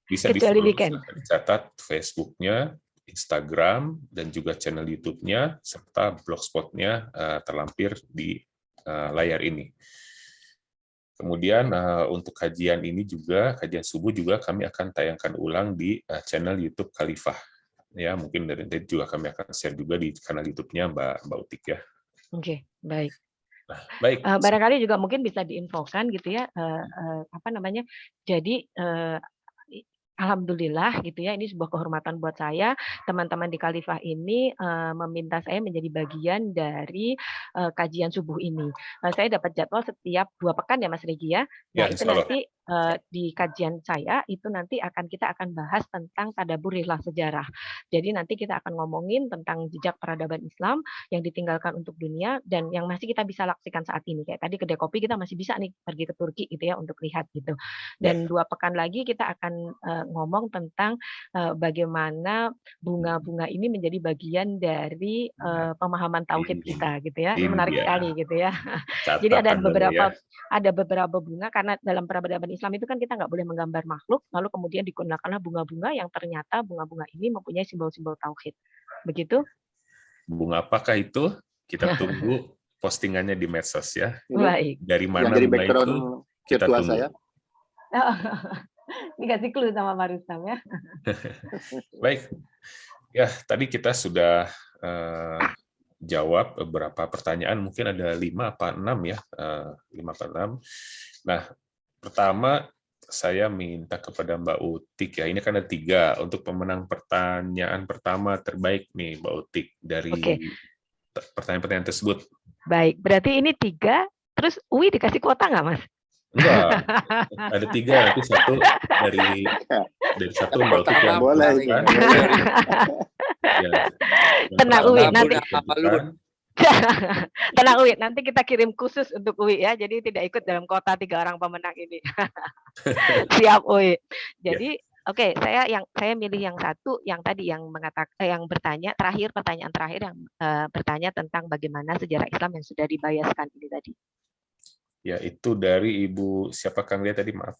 Bisa Kecuali di-follow, weekend. dicatat Facebook-nya, Instagram, dan juga channel YouTube-nya, serta blogspot-nya terlampir di layar ini. Kemudian untuk kajian ini juga, kajian subuh juga kami akan tayangkan ulang di channel YouTube Khalifah. Ya, mungkin dari nanti juga kami akan share juga di kanal YouTube-nya Mbak Utik ya. Oke, baik. Nah, baik. Barangkali juga mungkin bisa diinfokan gitu ya, apa namanya, jadi alhamdulillah gitu ya, ini sebuah kehormatan buat saya, teman-teman di Khalifah ini meminta saya menjadi bagian dari kajian subuh ini. Saya dapat jadwal setiap 2 pekan ya Mas Regi ya. Nah, Ya, itu insya Allah. nanti di kajian saya itu nanti kita akan bahas tentang tadabbur rihlah sejarah. Jadi nanti kita akan ngomongin tentang jejak peradaban Islam yang ditinggalkan untuk dunia dan yang masih kita bisa laksikan saat ini. Kayak tadi kedai kopi kita masih bisa nih pergi ke Turki gitu ya untuk lihat gitu. Dan 2 pekan lagi kita akan ngomong tentang bagaimana bunga-bunga ini menjadi bagian dari pemahaman tauhid kita gitu ya. Ini menarik sekali gitu ya. Jadi ada beberapa bunga karena dalam peradaban Islam itu kan kita nggak boleh menggambar makhluk, lalu kemudian digunakanlah bunga-bunga yang ternyata bunga-bunga ini mempunyai simbol-simbol tauhid. Begitu? Bunga apakah itu? Kita tunggu postingannya di medsos ya. Baik. Dari mana yang jadi bunga background itu kita virtual tunggu. saya. Dikasih clue sama Pak Rustam ya. Baik. Ya, tadi kita sudah jawab beberapa pertanyaan, mungkin ada 5 apa 6 ya. 5 apa 6. Nah, pertama saya minta kepada Mbak Utik ya, ini kan ada 3 untuk pemenang pertanyaan pertama terbaik nih Mbak Utik dari pertanyaan-pertanyaan tersebut. Baik, berarti ini 3, terus UI dikasih kuota nggak Mas? Enggak, ada 3, nanti satu dari satu Mbak Utik yang boleh. Ya, Tenang UI, nanti tenang UI, nanti kita kirim khusus untuk UI ya, jadi tidak ikut dalam kota 3 orang pemenang ini. Siap UI. Jadi oke, saya milih yang satu yang tadi yang yang bertanya pertanyaan terakhir yang bertanya tentang bagaimana sejarah Islam yang sudah dibayaskan ini tadi. Ya, itu dari Ibu siapa Kang Lia tadi, maaf.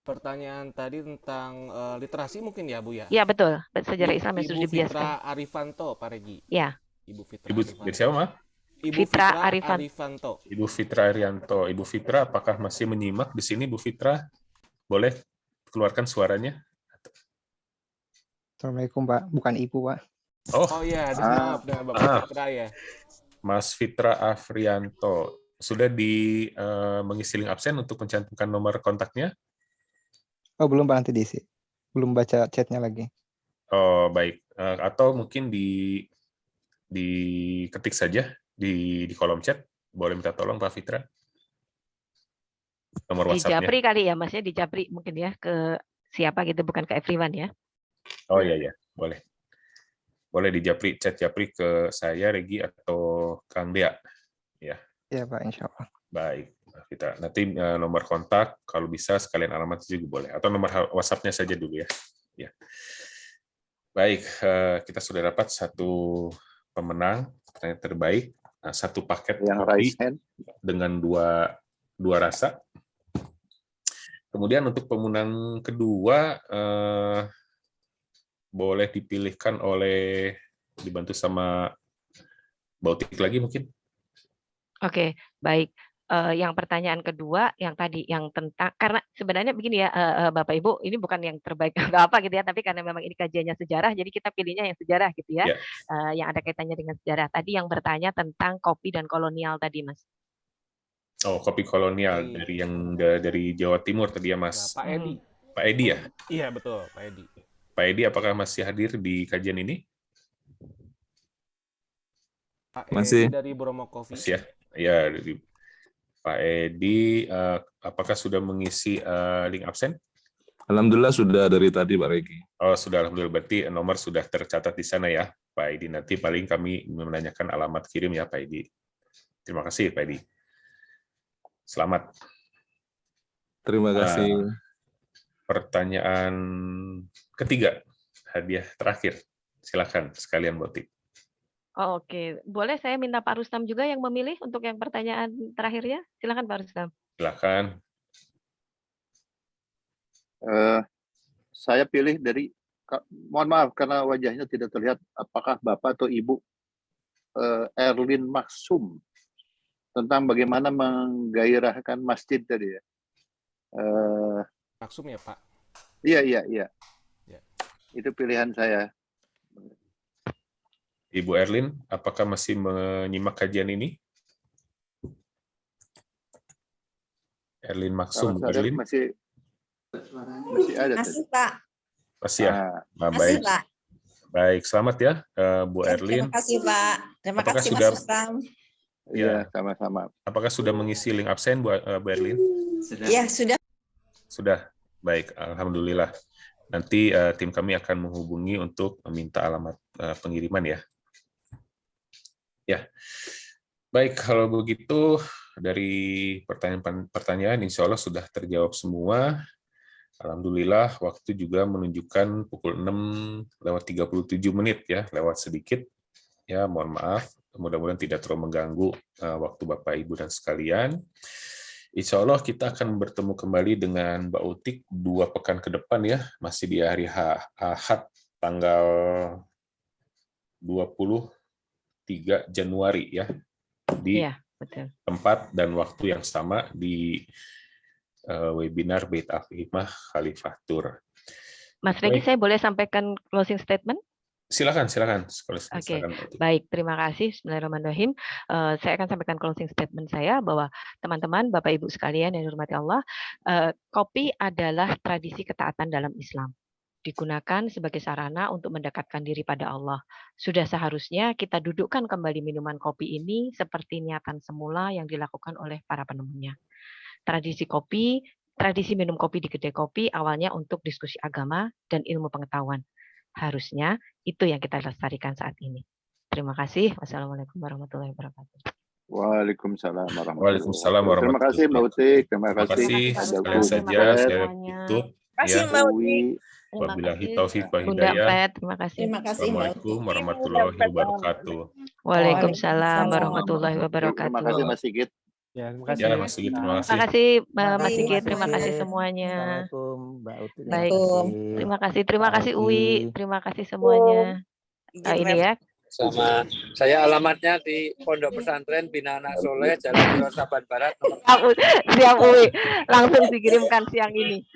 Pertanyaan tadi tentang literasi mungkin ya, Bu ya? Iya, betul. Sejarah Islam yang sudah dibiaskan. Ibu Fitra Arifanto, Pak Regi. Ya. Ibu Fitra Ibu siapa, maaf? Ibu Fitra Arifanto. Ibu Fitra Arianto. Ibu Fitra, apakah masih menyimak di sini, Bu Fitra? Boleh keluarkan suaranya? Assalamualaikum, Pak. Bukan Ibu, Pak. Oh iya, maaf dengan Bapak Fitra ya. Mas Fitra Afrianto. Sudah mengisi link absen untuk mencantumkan nomor kontaknya? Oh, belum, Pak, nanti diisi. Belum baca chatnya lagi. Oh, baik. Atau mungkin diketik saja di kolom chat. Boleh minta tolong Pak Fitra? Nomor WhatsApp-nya. Di Japri kali ya, Masnya di Japri mungkin ya, ke siapa gitu, bukan ke everyone ya. Oh iya, boleh. Boleh di Japri, chat Japri ke saya, Regi, atau Kang Dea. Ya. Iya, Pak, insya Allah. Baik, kita nanti nomor kontak kalau bisa sekalian alamat juga boleh, atau nomor WhatsApp-nya saja dulu ya. Ya. Baik, kita sudah dapat satu pemenang pertanyaan terbaik, satu paket yang kopi raise hand dengan dua rasa. Kemudian untuk pemenang kedua boleh dipilihkan dibantu sama Bautik lagi mungkin. Oke, baik. Yang pertanyaan kedua, yang tadi, yang tentang, karena sebenarnya begini ya, Bapak Ibu, ini bukan yang terbaik atau apa gitu ya, tapi karena memang ini kajiannya sejarah, jadi kita pilihnya yang sejarah gitu ya, yang ada kaitannya dengan sejarah. Tadi yang bertanya tentang kopi dan kolonial tadi, Mas. Oh, kopi kolonial dari Jawa Timur tadi ya, Mas. Pak Edi. Pak Edi ya? Iya, betul, Pak Edi. Pak Edi, apakah masih hadir di kajian ini? Pak Masih. Edi dari Bromo Coffee. Masih ya? Ya, dari Pak Edi, apakah sudah mengisi link absen? Alhamdulillah sudah dari tadi Pak Regi. Oh, sudah, alhamdulillah. Berarti nomor sudah tercatat di sana ya, Pak Edi. Nanti paling kami menanyakan alamat kirim ya, Pak Edi. Terima kasih, Pak Edi. Selamat. Terima kasih. Pertanyaan ketiga, hadiah terakhir. Silakan sekalian Botik. Oh, oke. Boleh saya minta Pak Rustam juga yang memilih untuk yang pertanyaan terakhirnya? Silakan Pak Rustam. Silakan. Saya pilih dari, mohon maaf karena wajahnya tidak terlihat, apakah Bapak atau Ibu Erlin Maksum, tentang bagaimana menggairahkan masjid tadi ya. Maksum ya Pak? Iya. Ya. Itu pilihan saya. Ibu Erlin, apakah masih menyimak kajian ini? Erlin Maksum, Kalau saya Erlin? masih ada. Masih Pak. Masih ya? Nah, Masih baik. Pak. Baik, selamat ya Bu Ya, Erlin. terima kasih Pak. Terima Apakah kasih sudah- Mas Rustam. Iya, sama-sama. Apakah sudah mengisi link absen Bu Erlin? Ya sudah. Sudah, baik, alhamdulillah. Nanti tim kami akan menghubungi untuk meminta alamat pengiriman ya. Ya, baik kalau begitu dari pertanyaan insya Allah sudah terjawab semua. Alhamdulillah waktu juga menunjukkan pukul 6:37 ya, lewat sedikit. Ya, mohon maaf. Mudah-mudahan tidak terlalu mengganggu waktu Bapak Ibu dan sekalian. Insya Allah kita akan bertemu kembali dengan Mbak Utik 2 pekan ke depan ya, masih di hari Ahad tanggal 23 Januari ya, di betul. tempat dan waktu yang sama di webinar Bait Al-Hikmah Khalifah Tour. Mas Regi, saya boleh sampaikan closing statement? Silakan. Oke, baik. Terima kasih. Bismillahirrahmanirrahim. Saya akan sampaikan closing statement saya bahwa teman-teman, Bapak Ibu sekalian yang dihormati Allah, kopi adalah tradisi ketaatan dalam Islam. Digunakan sebagai sarana untuk mendekatkan diri pada Allah. Sudah seharusnya kita dudukkan kembali minuman kopi ini seperti niatan semula yang dilakukan oleh para penemunya. Tradisi minum kopi di kedai kopi awalnya untuk diskusi agama dan ilmu pengetahuan. Harusnya itu yang kita lestarikan saat ini. Terima kasih. Wassalamualaikum warahmatullahi wabarakatuh. Waalaikumsalam Waalaikumsalam warahmatullahi Terima kasih Mbak Utik. Terima kasih. Sekalian saja saya tutup. Terima kasih Mbak Utik. Wabillahi taufik wal Bunda hidayah. Pet, terima kasih. Terima kasih Mbak Utik. Assalamualaikum warahmatullahi wabarakatuh. Waalaikumsalam warahmatullahi wabarakatuh. Terima kasih Mas Sigit. Ya, terima kasih. Ya, Mas Sigit, terima kasih. Terima kasih Mas Sigit, terima kasih semuanya. Assalamualaikum Mbak Uti. Baik, terima kasih Uwi, terima kasih semuanya. Ini ya. Sama saya alamatnya di Pondok Pesantren Bina Anak Soleh, Jalan Saban Barat. Siap Uwi, langsung dikirimkan siang ini.